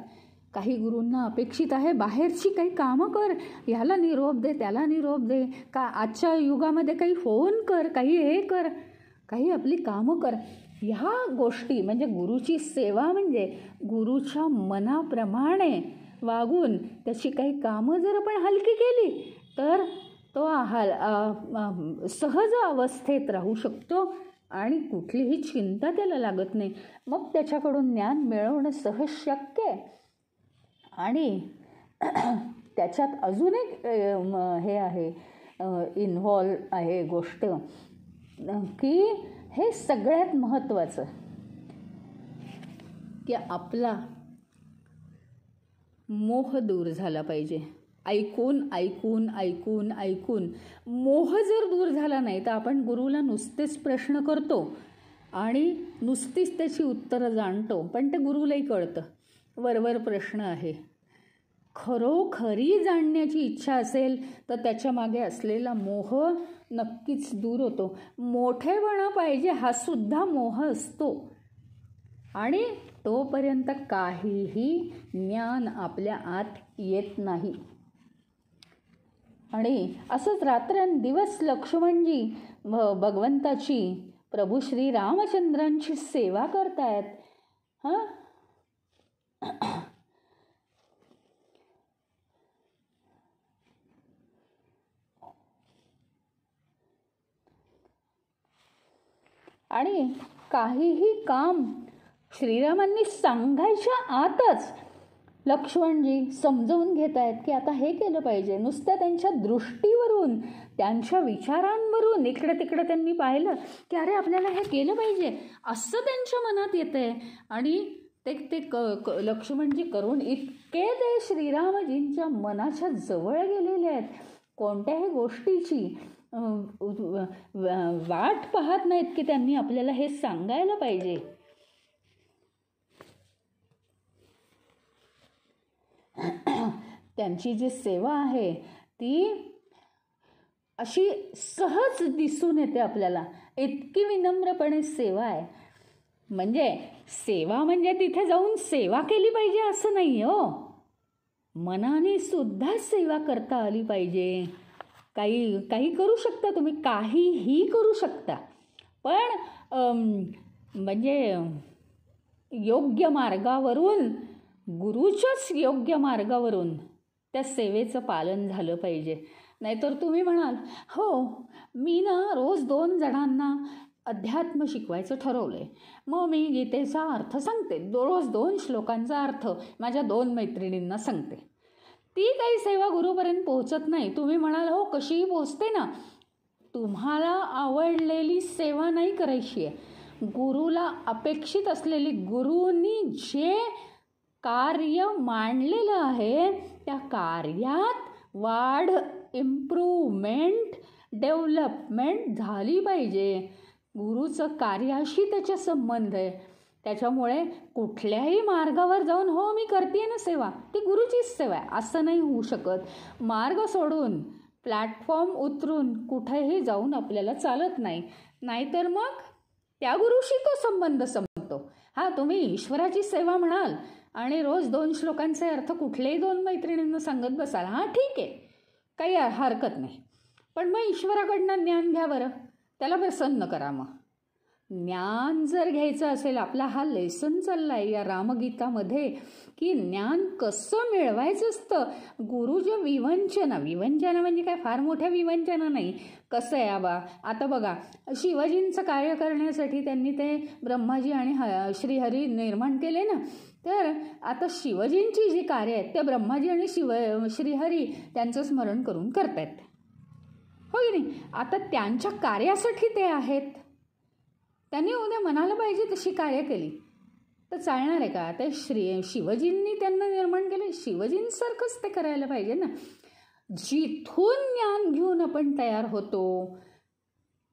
काही गुरूंना अपेक्षित आहे बाहेरची काही कामं कर, ह्याला निरोप दे, त्याला निरोप दे, का आजच्या युगामध्ये काही फोन कर, काही हे कर, काही आपली कामं कर. ह्या गोष्टी म्हणजे गुरुची सेवा म्हणजे गुरुच्या मनाप्रमाणे वागून त्याची काही कामं जर आपण हलकी केली तर तो सहज अवस्थेत राहू शकतो आणि कुठलीही चिंता त्याला लागत नाही. मग त्याच्याकडून ज्ञान मिळवणं सहज शक्य आहे. आणि त्याच्यात अजून एक हे आहे, इन्व्हॉल्व आहे गोष्ट की हे सगळ्यात महत्त्वाचं की आपला मोह दूर झाला पाहिजे. ऐकून ऐकून ऐकून ऐकून मोह जर दूर झाला नाही तर आपण गुरुला नुसतेच प्रश्न करतो आणि नुसतीच त्याची उत्तरं जाणतो, पण ते गुरुलाही कळतं वरवर प्रश्न आहे. खरोखरी जाणण्याची इच्छा असेल तर त्याच्या मागे असलेला मोह नक्कीच दूर होतो. मोठेपणा पाहिजे हा सुद्धा मोह असतो आणि तोपर्यंत काहीही ज्ञान आपल्या आत येत नाही. आणि असंच रात्रंदिवस लक्ष्मणजी भगवंताची, प्रभू श्री रामचंद्रांची सेवा करतायत. आणि काहीही काम श्रीरामांनी सांगायच्या आतच लक्ष्मणजी समजवून घेत आहेत की आता हे केलं पाहिजे. नुसत्या त्यांच्या दृष्टीवरून, त्यांच्या विचारांवरून इकडे तिकडे त्यांनी पाहिलं की अरे आपल्याला हे केलं पाहिजे असं त्यांच्या मनात येतं आहे. आणि ते लक्ष्मणजी करून इतके ते श्रीरामजींच्या मनाच्या जवळ गेलेले आहेत, कोणत्याही गोष्टीची वाट पाहत नाहीत की त्यांनी आपल्याला हे सांगायला पाहिजे. त्यांची जी सेवा आहे ती अशी सहज दिसून येते आपल्याला, इतकी विनम्रपणे सेवा आहे. म्हणजे सेवा म्हणजे तिथे जाऊन सेवा केली पाहिजे असं नाही हो, मनाने सुद्धा सेवा करता आली पाहिजे. काही करू शकता तुम्ही, काहीही करू शकता, पण म्हणजे योग्य मार्गावरून, गुरुच्याच योग्य मार्गावरून त्या सेवेचं पालन झालं पाहिजे. नाहीतर तुम्ही म्हणाल, हो मी ना रोज 2 जणांना अध्यात्म शिकवायचं ठरवलं आहे, मग मी गीतेचा अर्थ सांगते, रोज 2 श्लोकांचा अर्थ माझ्या 2 मैत्रिणींना सांगते. ती काही सेवा गुरुपर्यंत पोहोचत नाही. तुम्ही म्हणाल, हो कशीही पोहोचते ना. तुम्हाला आवडलेली सेवा नाही करायची आहे. गुरुला अपेक्षित असलेली, गुरुनी जे कार्य मांडलेलं आहे त्या कार्यात वाढ, इम्प्रूव्हमेंट, डेव्हलपमेंट झाली पाहिजे. गुरुचं कार्याशी त्याचा संबंध आहे. त्याच्यामुळे कुठल्याही मार्गावर जाऊन हो मी करते ना सेवा, ती गुरुचीच सेवा आहे असं नाही होऊ शकत. मार्ग सोडून, प्लॅटफॉर्म उतरून कुठेही जाऊन आपल्याला चालत नाही. नाहीतर मग त्या गुरुशी तो संबंध संपतो. हा, तुम्ही ईश्वराची सेवा म्हणाल आणि रोज 2 श्लोकांचे अर्थ कुठलेही 2 मैत्रिणींना सांगत बसाल, हां ठीक आहे, काही हरकत नाही. पण मग ईश्वराकडनं ज्ञान घ्या बरं, त्याला प्रसन्न करा. मग ज्ञान जर घ्यायचं असेल, आपला हा लेसन चालला आहे या रामगीतामध्ये की ज्ञान कसं मिळवायचं असतं. गुरुच्या विवंचना म्हणजे काय फार मोठ्या विवंचना नाही. कसं आहे आबा, आता बघा शिवाजींचं कार्य करण्यासाठी त्यांनी ते ब्रह्माजी आणि श्रीहरी निर्माण केले ना. तर आता शिवजींची जी कार्य आहेत ते ब्रह्माजी आणि श्रीहरी त्यांचं स्मरण करून करतायत, हो की नाही. आता त्यांच्या कार्यासाठी ते आहेत. त्यांनी उद्या म्हणायला पाहिजे तशी कार्य केली तर चालणार आहे का. ते शिवजींनी त्यांना निर्माण केले, शिवजींसारखंच ते करायला पाहिजे ना. जिथून ज्ञान घेऊन आपण तयार होतो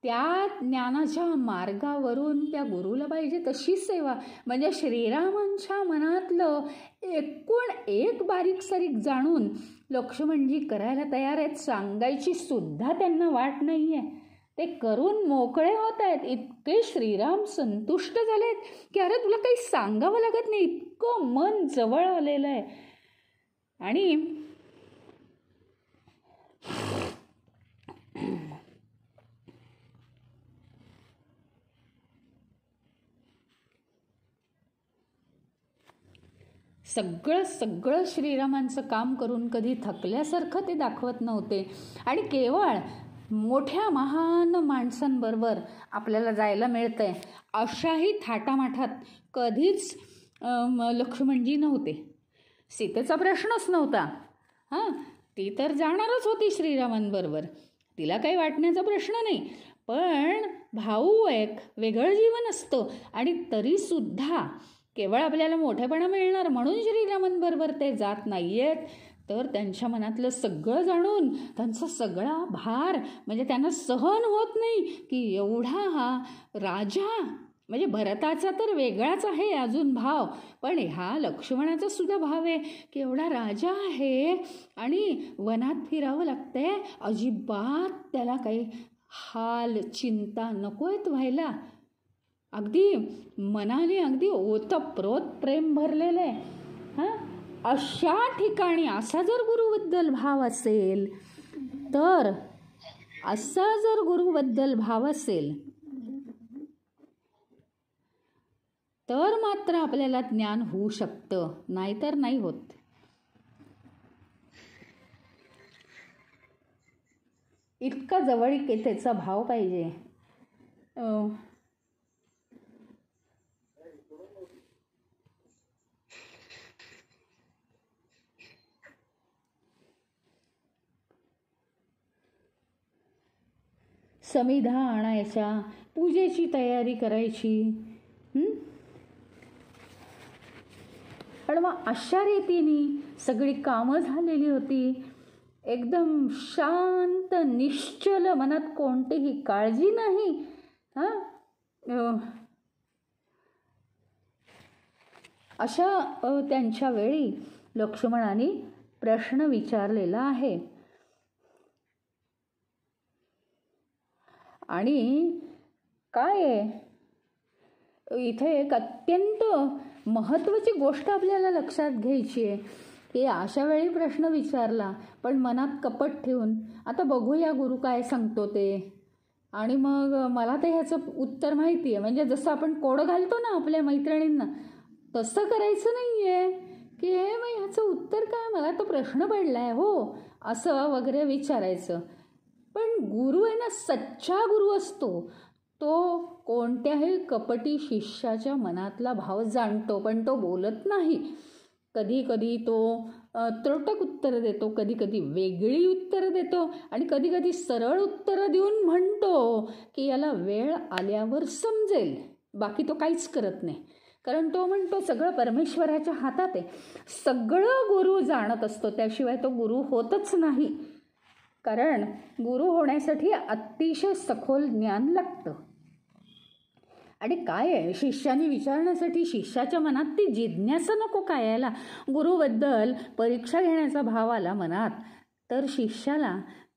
त्या ज्ञानाच्या मार्गावरून त्या गुरुला पाहिजे तशी सेवा. म्हणजे श्रीरामांच्या मनातलं एकूण एक बारीक सारीक जाणून लक्ष्मणजी करायला तयार आहेत. सांगायची सुद्धा त्यांना वाट नाही आहे. ते करून मोकळे होत आहेत. इतके श्रीराम संतुष्ट झालेत की अरे तुला काही सांगावं लागत नाही, इतकं मन जवळ आलेलं आहे. आणि सगळं श्रीरामांचं काम करून कधी थकल्यासारखं ते दाखवत नव्हते. आणि केवळ मोठ्या महान माणसांबरोबर आपल्याला जायला मिळतंय अशाही थाटामाठात कधीच लक्ष्मणजी नव्हते. सीतेचा प्रश्नच नव्हता. हां, ती तर जाणारच होती श्रीरामांबरोबर, तिला काही वाटण्याचा प्रश्न नाही. पण भाऊ एक वेगळं जीवन असतं. आणि तरीसुद्धा केवळ आपल्याला मोठेपणा मिळणार म्हणून श्रीरामांबरोबर ते जात नाही आहेत, तर त्यांच्या मनातलं सगळं जाणून त्यांचा सगळा भार म्हणजे त्यांना सहन होत नाही की एवढा हा राजा, म्हणजे भरताचा तर वेगळाच आहे अजून भाव, पण हा लक्ष्मणाचा सुद्धा भाव आहे की एवढा राजा आहे आणि वनात फिरावं लागतंय, अजिबात त्याला काही हाल चिंता नको आहेत व्हायला. अगदी मनाने अगदी ओतप्रोत प्रेम भरलेलं आहे. हां, अशा ठिकाणी असा जर गुरुबद्दल भाव असेल तर मात्र आपल्याला ज्ञान होऊ शकतं, नाहीतर नाही होत. इतका जवळीकेचा भाव पाहिजे. समिधा आणायच्या, पूजेची तयारी करायची. पण मग अशा रीतीने सगळी कामं झालेली होती. एकदम शांत निश्चल, मनात कोणतीही काळजी नाही. अशा त्यांच्या वेळी लक्ष्मणाने प्रश्न विचारलेला आहे. आणि काय आहे इथे एक अत्यंत महत्त्वाची गोष्ट आपल्याला लक्षात घ्यायची आहे की अशा वेळी प्रश्न विचारला पण मनात कपट ठेवून आता बघूया गुरु काय सांगतो ते, आणि मग मला तर ह्याचं उत्तर माहिती आहे, म्हणजे जसं आपण कोडं घालतो ना आपल्या मैत्रिणींना, तसं करायचं नाही आहे. की हे मग ह्याचं उत्तर काय, मला तो प्रश्न पडला आहे हो, असं वगैरे विचारायचं. पण गुरु आहे ना, सच्चा गुरु असतो तो कोणत्याही कपटी शिष्याच्या मनातला भाव जाणतो, पण तो बोलत नाही. कधी कधी तो त्रोटक उत्तरं देतो, कधी कधी वेगळी उत्तरं देतो, आणि कधी कधी सरळ उत्तरं देऊन म्हणतो की याला वेळ आल्यावर समजेल. बाकी तो काहीच करत नाही, कारण तो म्हणतो सगळं परमेश्वराच्या हातात आहे. सगळं गुरु जाणत असतो, त्याशिवाय तो गुरु होतच नाही. कारण गुरु होण्यासाठी अतिशय सखोल ज्ञान लागतं. आणि काय आहे, शिष्याने विचारण्यासाठी शिष्याच्या मनात ती जिज्ञासा नको काय यायला. गुरुबद्दल परीक्षा घेण्याचा भाव आला मनात, तर शिष्याला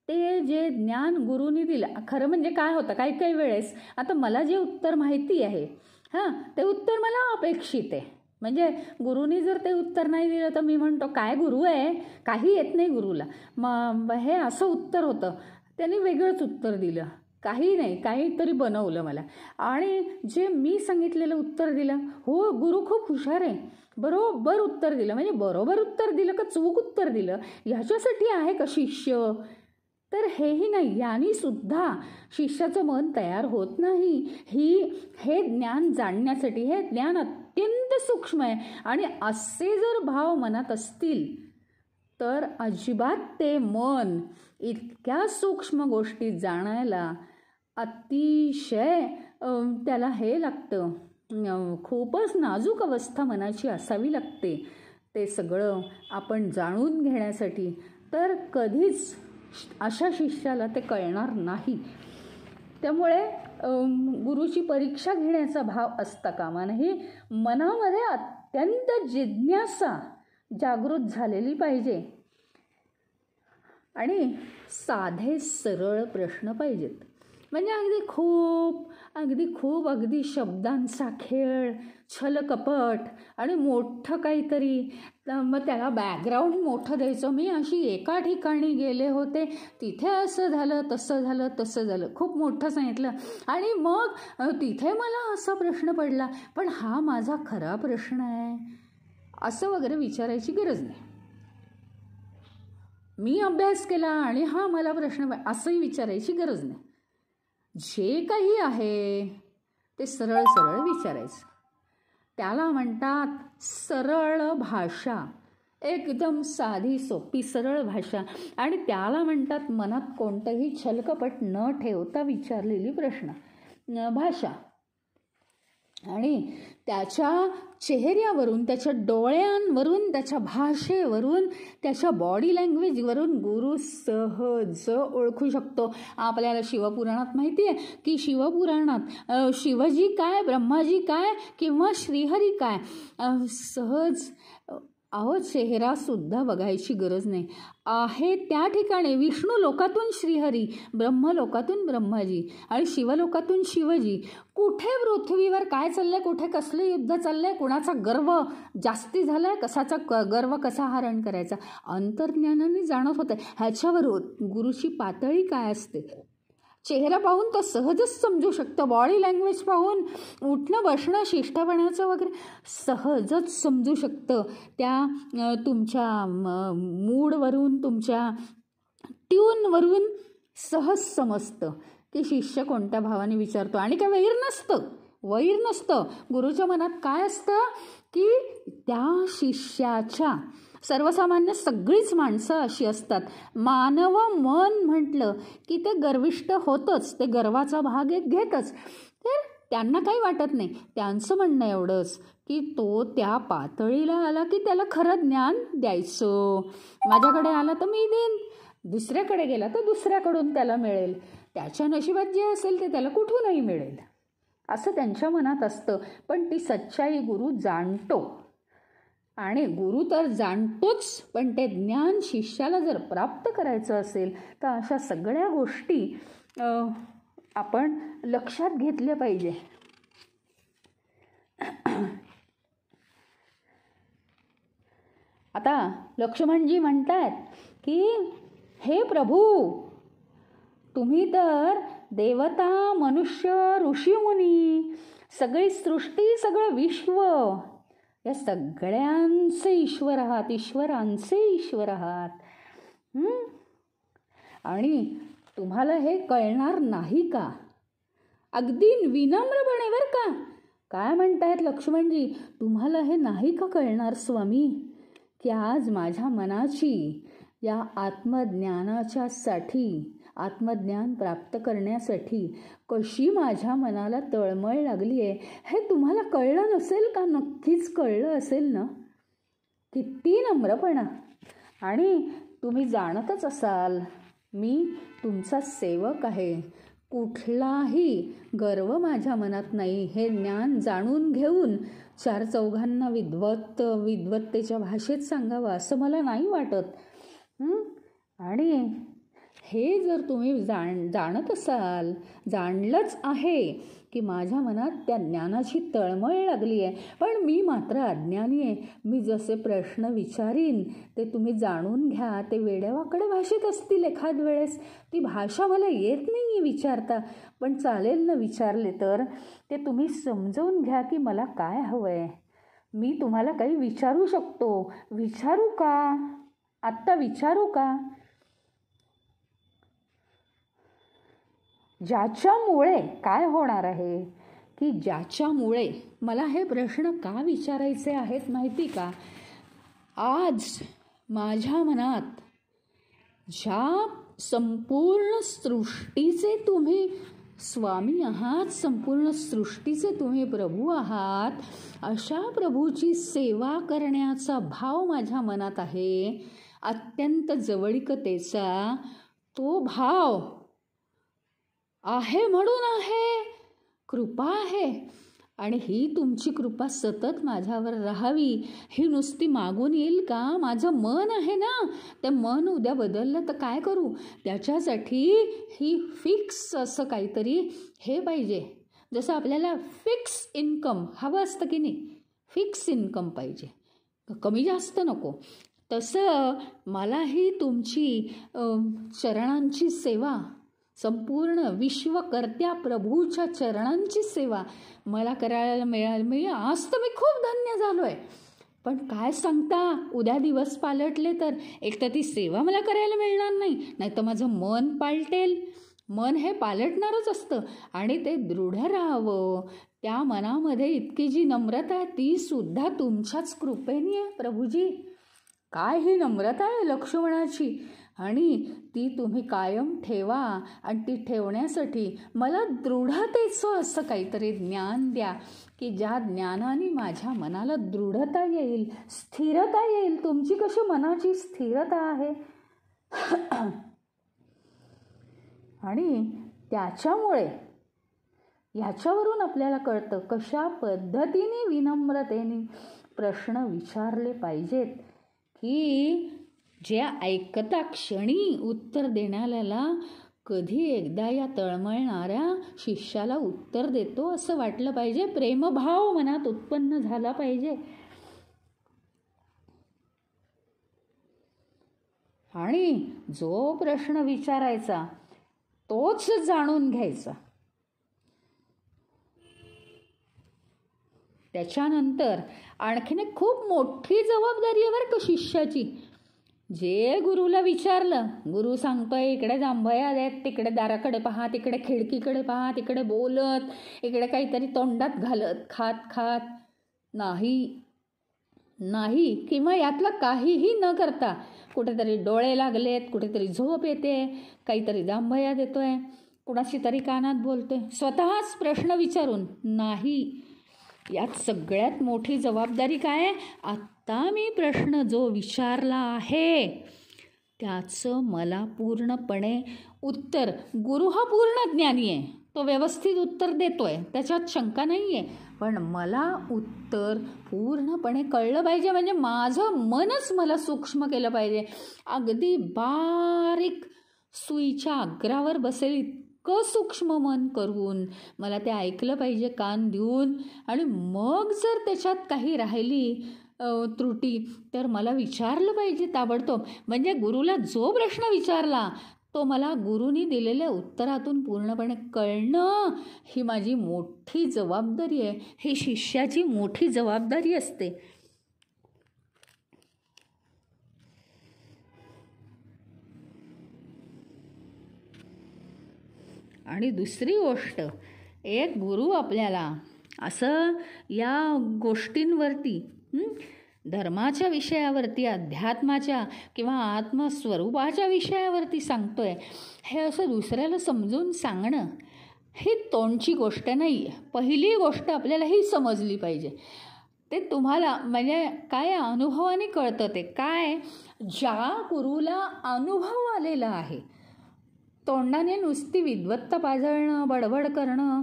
ते जे ज्ञान गुरुनी दिलं, खरं म्हणजे काय होतं, काही काही वेळेस आता मला जे उत्तर माहिती आहे ते उत्तर मला अपेक्षित आहे. म्हणजे गुरुनी जर ते उत्तर नाही दिलं तर मी म्हणतो काय गुरु आहे, काही येत नाही गुरुला, मग हे असं उत्तर होतं. त्यांनी वेगळंच उत्तर दिलं, काही नाही, काहीतरी बनवलं मला, आणि जे मी सांगितलेलं उत्तर दिलं, हो गुरु खूप हुशार आहे, बरोबर उत्तर दिलं. म्हणजे बरोबर उत्तर दिलं का चूक उत्तर दिलं ह्याच्यासाठी आहे का शिष्य? तर हेही नाही, यांनी सुद्धा शिष्याचं मन तयार होत नाही. हे ज्ञान जाणण्यासाठी, हे ज्ञान अत्यंत सूक्ष्म आहे, आणि असे जर भाव मनात असतील तर अजिबात ते मन इतक्या सूक्ष्म गोष्टी जाणायला अतिशय त्याला हे लागतं, खूपच नाजूक अवस्था मनाची असावी लागते ते सगळं आपण जाणून घेण्यासाठी. तर कधीच अशा शिष्याला ते कळणार नाही. त्यामुळे गुरुची परीक्षा घेण्याचा भाव असता कामा नये. मनामध्ये अत्यंत जिज्ञासा जागृत झालेली पाहिजे, आणि साधे सरळ प्रश्न पाहिजेत. म्हणजे अगदी शब्दांचा खेळ, छलकपट आणि मोठं काहीतरी, मग त्याला बॅकग्राऊंड मोठं द्यायचं. मी अशी एका ठिकाणी गेले होते, तिथे असं झालं, तसं झालं, खूप मोठं सांगितलं, आणि मग तिथे मला असा प्रश्न पडला, पण हा माझा खरा प्रश्न आहे असं वगैरे विचारायची गरज नाही. मी अभ्यास केला आणि हा मला प्रश्न असंही विचारायची गरज नाही. जे काही आहे ते सरळ सरळ विचारायचं. त्याला म्हणतात सरळ भाषा, एकदम साधी सोपी सरळ भाषा, आणि त्याला म्हणतात मनात कोणतंही छलकपट न ठेवता विचारलेली भाषा. आणि त्याच्या चेहऱ्यावरून, त्याच्या डोळ्यांवरून, त्याच्या भाषेवरून, त्याच्या बॉडी लँग्वेजवरून गुरु सहज ओळखू शकतो. आपल्याला शिवपुराणात माहिती आहे की शिवपुराणात शिवजी काय, ब्रह्माजी काय किंवा श्रीहरी काय, सहज चेहरासुद्धा बघायची गरज नाही आहे. त्या ठिकाणी विष्णू लोकातून श्रीहरी, ब्रह्मलोकातून ब्रह्माजी आणि शिवलोकातून शिवजी. कुठे पृथ्वीवर काय चाललंय, कुठे कसलं युद्ध चाललंय, कुणाचा गर्व जास्ती झालाय, कसाचा गर्व कसा हरण करायचा, अंतर्ज्ञानाने जाणत होतं. ह्याच्यावरून गुरुची पातळी काय असते, चेहरा पाहून तो सहजच समजू शकतो. बॉडी लँग्वेज पाहून, उठणं बसणं शिष्टपणाचं वगैरे सहजच समजू शकतं. त्या तुमच्या मूडवरून, तुमच्या ट्यूनवरून सहज समजतं की शिष्य कोणत्या भावाने विचारतो. आणि काय वैर नसतं. गुरुच्या मनात काय असतं की त्या शिष्याच्या, सर्वसामान्य सगळीच माणसं अशी असतात, मानव मन म्हटलं की ते गर्विष्ठ होतच, ते गर्वाचा भाग एक घेतच. तर त्यांना काही वाटत नाही. त्यांचं म्हणणं एवढंच की तो त्या पातळीला आला की त्याला खरं ज्ञान द्यायचं. माझ्याकडे आला तर मी देईन, दुसऱ्याकडे गेला तर दुसऱ्याकडून त्याला मिळेल, त्याच्या नशिबात जे असेल ते त्याला कुठूनही मिळेल, असं त्यांच्या मनात असतं. पण ती सच्चाई गुरु जाणतो, आणि गुरु तर जाणतोच, पण ते ज्ञान शिष्याला जर प्राप्त करायचं असेल तर अशा सगळ्या गोष्टी आपण लक्षात घेतल्या पाहिजे. आता लक्ष्मणजी म्हणतात की हे प्रभू, तुम्ही तर देवता, मनुष्य, ऋषीमुनी, सगळी सृष्टी, सगळं विश्व या सगळ्यांचे ईश्वर आहात, ईश्वरांचे ईश्वर आहात. आणि तुम्हाला हे कळणार नाही का? अगदी विनम्रपणे बरं का. काय म्हणतायत लक्ष्मणजी, तुम्हाला हे नाही का कळणार स्वामी, की आज माझ्या मनाची या आत्मज्ञान प्राप्त करण्यासाठी कशी माझ्या मनाला तळमळ लागली आहे, हे तुम्हाला कळलं नसेल का? नक्कीच कळलं असेल ना. किती नम्रपणा. आणि तुम्ही जाणतच असाल मी तुमचा सेवक आहे, कुठलाही गर्व माझ्या मनात नाही. हे ज्ञान जाणून घेऊन चार चौघांना विद्वत्तेच्या भाषेत सांगावं असं मला नाही वाटत. आणि हे जर तुम्ही जाणत असाल, जाणलंच आहे की माझ्या मनात त्या ज्ञानाची तळमळ लागली आहे, पण मी मात्र अज्ञानी आहे. मी जसे प्रश्न विचारीन ते तुम्ही जाणून घ्या. ते वेड्यावाकडे भाषेत असतील एखाद वेळेस, ती भाषा मला येत नाही आहे विचारता, पण चालेल ना विचारले तर. ते तुम्ही समजवून घ्या की मला काय हवं आहे. मी तुम्हाला काही विचारू शकतो. विचारू का? आत्ता विचारू का? ज्याच्यामुळे काय होणार आहे की ज्याच्यामुळे मला हे प्रश्न का विचारायचे आहेत माहिती का? आज माझ्या मनात ज्या संपूर्ण सृष्टीचे तुम्ही स्वामी आहात, संपूर्ण सृष्टीचे तुम्ही प्रभू आहात, अशा प्रभूची सेवा करण्याचा भाव माझ्या मनात आहे, अत्यंत जवळीकतेचा. तो भाव आहे म्हणून आहे, कृपा आहे. आणि ही तुमची कृपा सतत माझ्यावर राहावी. ही नुसती मागून येईल का? माझं मन आहे ना, ते मन उद्या बदललं तर काय करू? त्याच्यासाठी ही फिक्स असं काहीतरी हे पाहिजे. जसं आपल्याला फिक्स इन्कम हवं असतं की नाही, फिक्स इन्कम पाहिजे, कमी जास्त नको. तसं मलाही तुमची चरणांची सेवा, संपूर्ण विश्वकर्त्या प्रभूच्या चरणांची सेवा मला करायला मिळाली. आज तर मी खूप धन्य झालो आहे. पण काय सांगता, उद्या दिवस पालटले तर एक तर ती सेवा मला करायला मिळणार नाही, नाहीतर माझं मन पालटेल. मन हे पालटणारच असतं आणि ते दृढ राहावं. त्या मनामध्ये इतकी जी नम्रता आहे ती सुद्धा तुमच्याच कृपेने आहे प्रभूजी. काय ही नम्रता आहे लक्ष्मणाची, आणि ती तुम्ही कायम ठेवा. आणि ती ठेवण्यासाठी मला दृढतेचं असं काहीतरी ज्ञान द्या की ज्या ज्ञानाने माझ्या मनाला दृढता येईल, स्थिरता येईल. तुमची कशी मनाची स्थिरता आहे आणि त्याच्यामुळे ह्याच्यावरून आपल्याला कळतं कशा पद्धतीने विनम्रतेने प्रश्न विचारले पाहिजेत, की जे ऐकता क्षणी उत्तर देण्याला कधी एकदा या तळमळणाऱ्या शिष्याला उत्तर देतो असं वाटलं पाहिजे. प्रेमभाव मनात उत्पन्न झाला पाहिजे. आणि जो प्रश्न विचारायचा तोच जाणून घ्यायचा. त्याच्यानंतर आणखीन एक खूप मोठी जबाबदारी आहे बरं का शिष्याची. जे गुरुला विचारलं, गुरु सांगतोय इकडे जांभया आहेत, तिकडे दाराकडे पहा, तिकडे खिडकीकडे पहा, तिकडे बोलत, इकडे काहीतरी तोंडात घालत, खात नाही किंवा यातलं काहीही न करता कुठेतरी डोळे लागलेत, कुठेतरी झोप येते, काहीतरी जांभया देतोय, कुणाशी तरी कानात बोलतोय, स्वतःच प्रश्न विचारून नाही. यात सगळ्यात मोठी जबाबदारी काय आहे? आत्ता मी प्रश्न जो विचारला आहे त्याचं मला पूर्णपणे उत्तर, गुरु हा पूर्ण ज्ञानी आहे, तो व्यवस्थित उत्तर देतोय, त्याच्यात शंका नाही आहे, पण मला उत्तर पूर्णपणे कळलं पाहिजे. म्हणजे माझं मनच मला सूक्ष्म केलं पाहिजे. अगदी बारीक सुईच्या अग्रावर बसेल इतकं सूक्ष्म मन करून मला ते ऐकलं पाहिजे कान देऊन. आणि मग जर त्याच्यात काही राहिली त्रुटी तर मला विचारलं पाहिजे ताबडतोब. म्हणजे गुरुला जो प्रश्न विचारला तो मला गुरुनी दिलेल्या उत्तरातून पूर्णपणे कळणं ही माझी मोठी जबाबदारी आहे. ही शिष्याची मोठी जबाबदारी असते. आणि दुसरी गोष्ट, एक गुरु आपल्याला असं या गोष्टींवरती धर्माच्या विषयावरती, अध्यात्माच्या किंवा आत्मस्वरूपाच्या विषयावरती सांगतोय, हे असं दुसऱ्याला समजून सांगणं ही तोंडची गोष्ट नाही आहे. पहिली गोष्ट आपल्याला ही समजली पाहिजे. ते तुम्हाला म्हणजे काय अनुभवाने कळतं. ते काय, ज्या गुरुला अनुभव आलेला आहे, तोंडाने नुसती विद्वत्ता पाजळणं, बडबड करणं,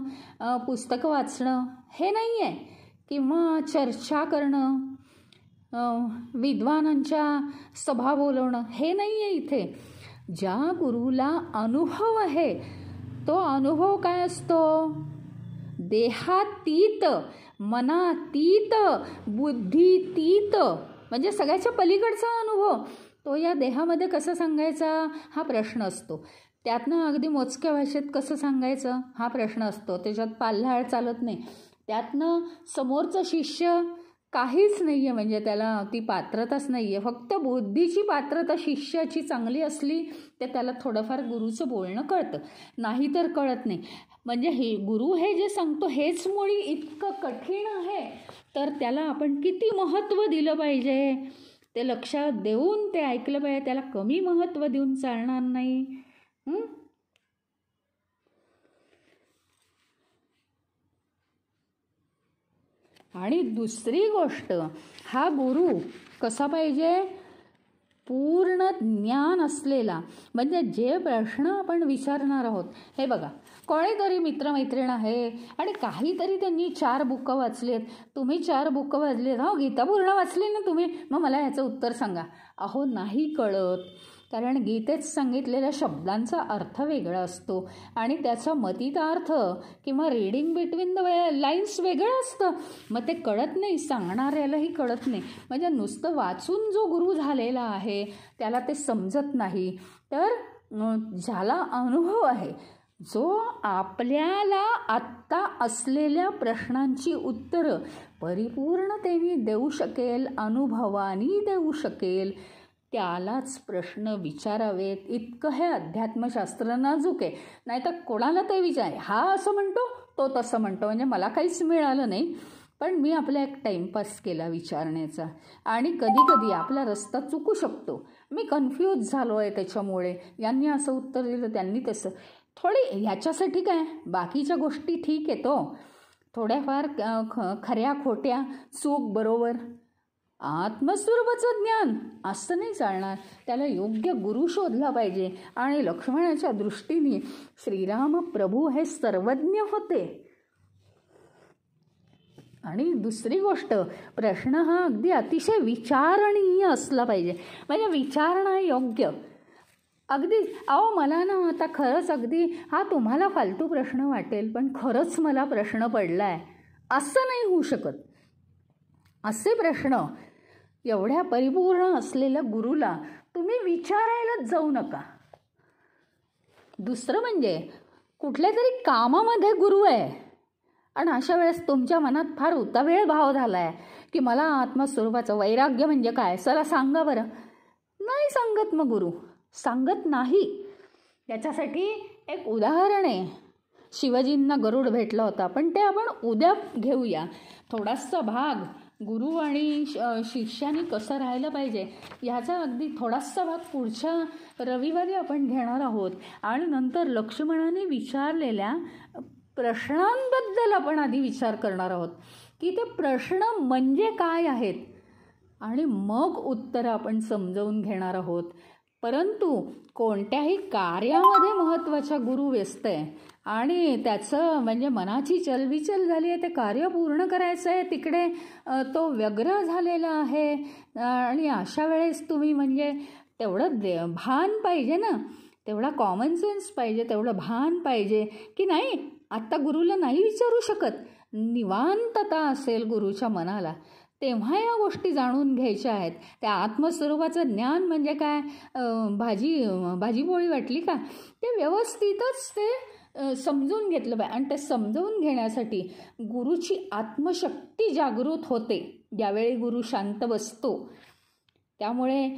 पुस्तकं वाचणं हे नाही आहे, किंवा चर्चा करणं, विद्वानांच्या सभा बोलवणं हे नाही आहे इथे. ज्या गुरुला अनुभव आहे, तो अनुभव काय असतो? देहातीत, मनातीत, बुद्धीतीत, म्हणजे सगळ्याच्या पलीकडचा अनुभव. तो या देहामध्ये कसा सांगायचा हा प्रश्न असतो. त्यातनं अगदी मोजक्या भाषेत कसं सांगायचं हा प्रश्न असतो. त्याच्यात पाल्हाळ चालत नाही. त्यातनं समोरचा शिष्य काहीच नाही आहे, म्हणजे त्याला ती पात्रताच नाही आहे. फक्त बुद्धीची पात्रता शिष्याची चांगली असली तर त्याला थोडंफार गुरुचं बोलणं कळतं, नाही तर कळत नाही. म्हणजे हे गुरु हे जे सांगतो हेच मुळी इतकं कठीण आहे, तर त्याला आपण किती महत्त्व दिलं पाहिजे ते लक्षात देऊन ते ऐकलं पाहिजे. त्याला कमी महत्त्व देऊन चालणार नाही. आणि दुसरी गोष्ट, हा गुरु कसा पाहिजे? पूर्ण ज्ञान असलेला. म्हणजे जे प्रश्न आपण विचारणार आहोत, हे बघा, कोणीतरी मित्रमैत्रीण आहे आणि काहीतरी त्यांनी 4 बुकं वाचलेत. तुम्ही 4 बुकं वाचलेत, हो गीता पूर्ण वाचली ना तुम्ही, मग मला ह्याचं उत्तर सांगा. अहो नाही कळत, कारण गीतेत सांगितलेल्या शब्दांचा अर्थ वेगळा असतो आणि त्याचा मतितार्थ किंवा रीडिंग बिटवीन द लाईन्स वेगळं असतं. मग ते कळत नाही, सांगणाऱ्यालाही कळत नाही. म्हणजे नुसतं वाचून जो गुरु झालेला आहे त्याला ते समजत नाही. तर ज्याला अनुभव आहे, जो आपल्याला आत्ता असलेल्या प्रश्नांची उत्तरं परिपूर्णतेने देऊ शकेल, अनुभवानी देऊ शकेल, त्यालाच प्रश्न विचारावेत. इतकं हे अध्यात्मशास्त्र नाजूक आहे. नाही तर कोणाला ते विचार, हा असं म्हणतो तो तसं म्हणतो, म्हणजे मला काहीच मिळालं नाही, पण मी आपला एक टाईमपास केला विचारण्याचा, आणि कधी कधी आपला रस्ता चुकू शकतो. मी कन्फ्यूज झालो आहे त्याच्यामुळे, यांनी असं उत्तर दिलं त्यांनी तसं. थोडी ह्याच्यासाठी काय, बाकीच्या गोष्टी ठीक आहे, तो थोड्याफार खऱ्या खोट्या, चूक बरोबर, आत्मस्वरूपाचं ज्ञान असं नाही चालणार. त्याला योग्य गुरु शोधला पाहिजे. आणि लक्ष्मणाच्या दृष्टीने श्रीराम प्रभू हे सर्वज्ञ होते. आणि दुसरी गोष्ट, प्रश्न हा अगदी अतिशय विचारणीय असला पाहिजे, म्हणजे विचारणा योग्य. अगदी अहो मला ना आता खरंच अगदी हा तुम्हाला फालतू प्रश्न वाटेल, पण खरंच मला प्रश्न पडला आहे असं नाही होऊ शकत. असे प्रश्न एवढ्या परिपूर्ण असलेल्या गुरुला तुम्ही विचारायलाच जाऊ नका. दुसरं म्हणजे, कुठल्या तरी कामामध्ये गुरु आहे आणि अशा वेळेस तुमच्या मनात फार उतावेळ भाव झाला आहे की मला आत्मस्वरूपाचं वैराग्य म्हणजे काय, चला सांगा बरं. नाही सांगत, मग गुरु सांगत नाही. त्याच्यासाठी एक उदाहरण आहे. शिवाजींना गरुड भेटला होता, पण ते आपण उद्या घेऊया. थोडासा भाग गुरु आणि शिष्याने कसं राहिलं पाहिजे ह्याचा अगदी थोडासा भाग पुढच्या रविवारी आपण घेणार आहोत. आणि नंतर लक्ष्मणाने विचारलेल्या प्रश्नांबद्दल आपण आधी विचार करणार आहोत की ते प्रश्न म्हणजे काय आहेत, आणि मग उत्तरं आपण समजावून घेणार आहोत. परंतु कोणत्याही कार्यामध्ये महत्त्वाचा गुरु व्यस्त आहे आणि त्याचं म्हणजे मनाची चलबिचल झाली आहे, ते कार्य पूर्ण करायचं आहे, तिकडे तो व्यग्र झालेला आहे. आणि अशा वेळेस तुम्ही म्हणजे तेवढं भान पाहिजे ना, तेवढा कॉमन सेन्स पाहिजे, तेवढं भान पाहिजे की नाही आत्ता गुरुला नाही विचारू शकत. निवांतता असेल गुरुच्या मनाला तेव्हा या गोष्टी जाणून घ्यायच्या आहेत. त्या आत्मस्वरूपाचं ज्ञान म्हणजे काय, भाजीपोळी वाटली का, ते व्यवस्थितच ते समजून घेतलं पाहिजे. आणि ते समजून घेण्यासाठी गुरुची आत्मशक्ती जागृत होते ज्यावेळी गुरु शांत बसतो. त्यामुळे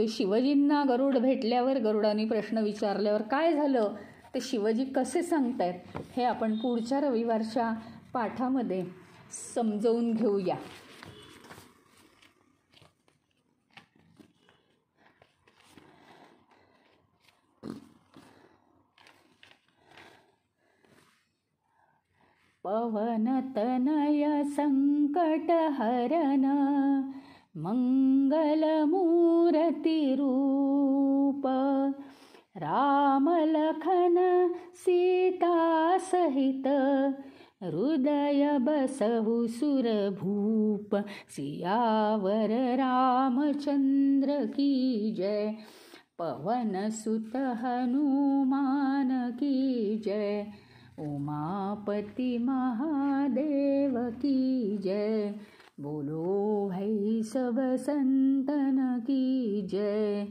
शिवजींना गरुड भेटल्यावर, गरुडाने प्रश्न विचारल्यावर काय झालं ते शिवजी कसे सांगतायत हे आपण पुढच्या रविवारच्या पाठामध्ये समजवून घेऊया. पवनतनय संकटहरण मंगलमूर्तिरूप रामलखन सीता सहित हृदय बसहु सुरभूप. सियावर रामचंद्र की जय, पवन सुत हनुमान की जय, उमापति महादेव की जय. बोलो भाई सब संतन की जय.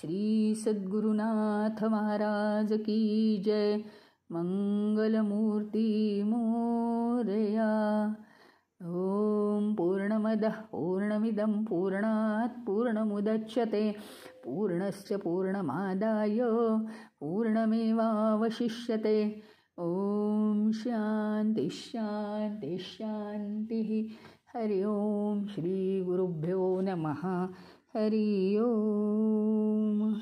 श्री सद्गुरुनाथ महाराज की जय. मंगलमूर्ती मोरया. ओम पूर्णमदः पूर्णमिदं पूर्णात् पूर्णमुदच्यते पूर्णस्य पूर्णमादाय पूर्णमेवावशिष्यते. ओम शांति शांति शांति. हरि ओम. श्री गुरुभ्यो नमः. हरि ओम.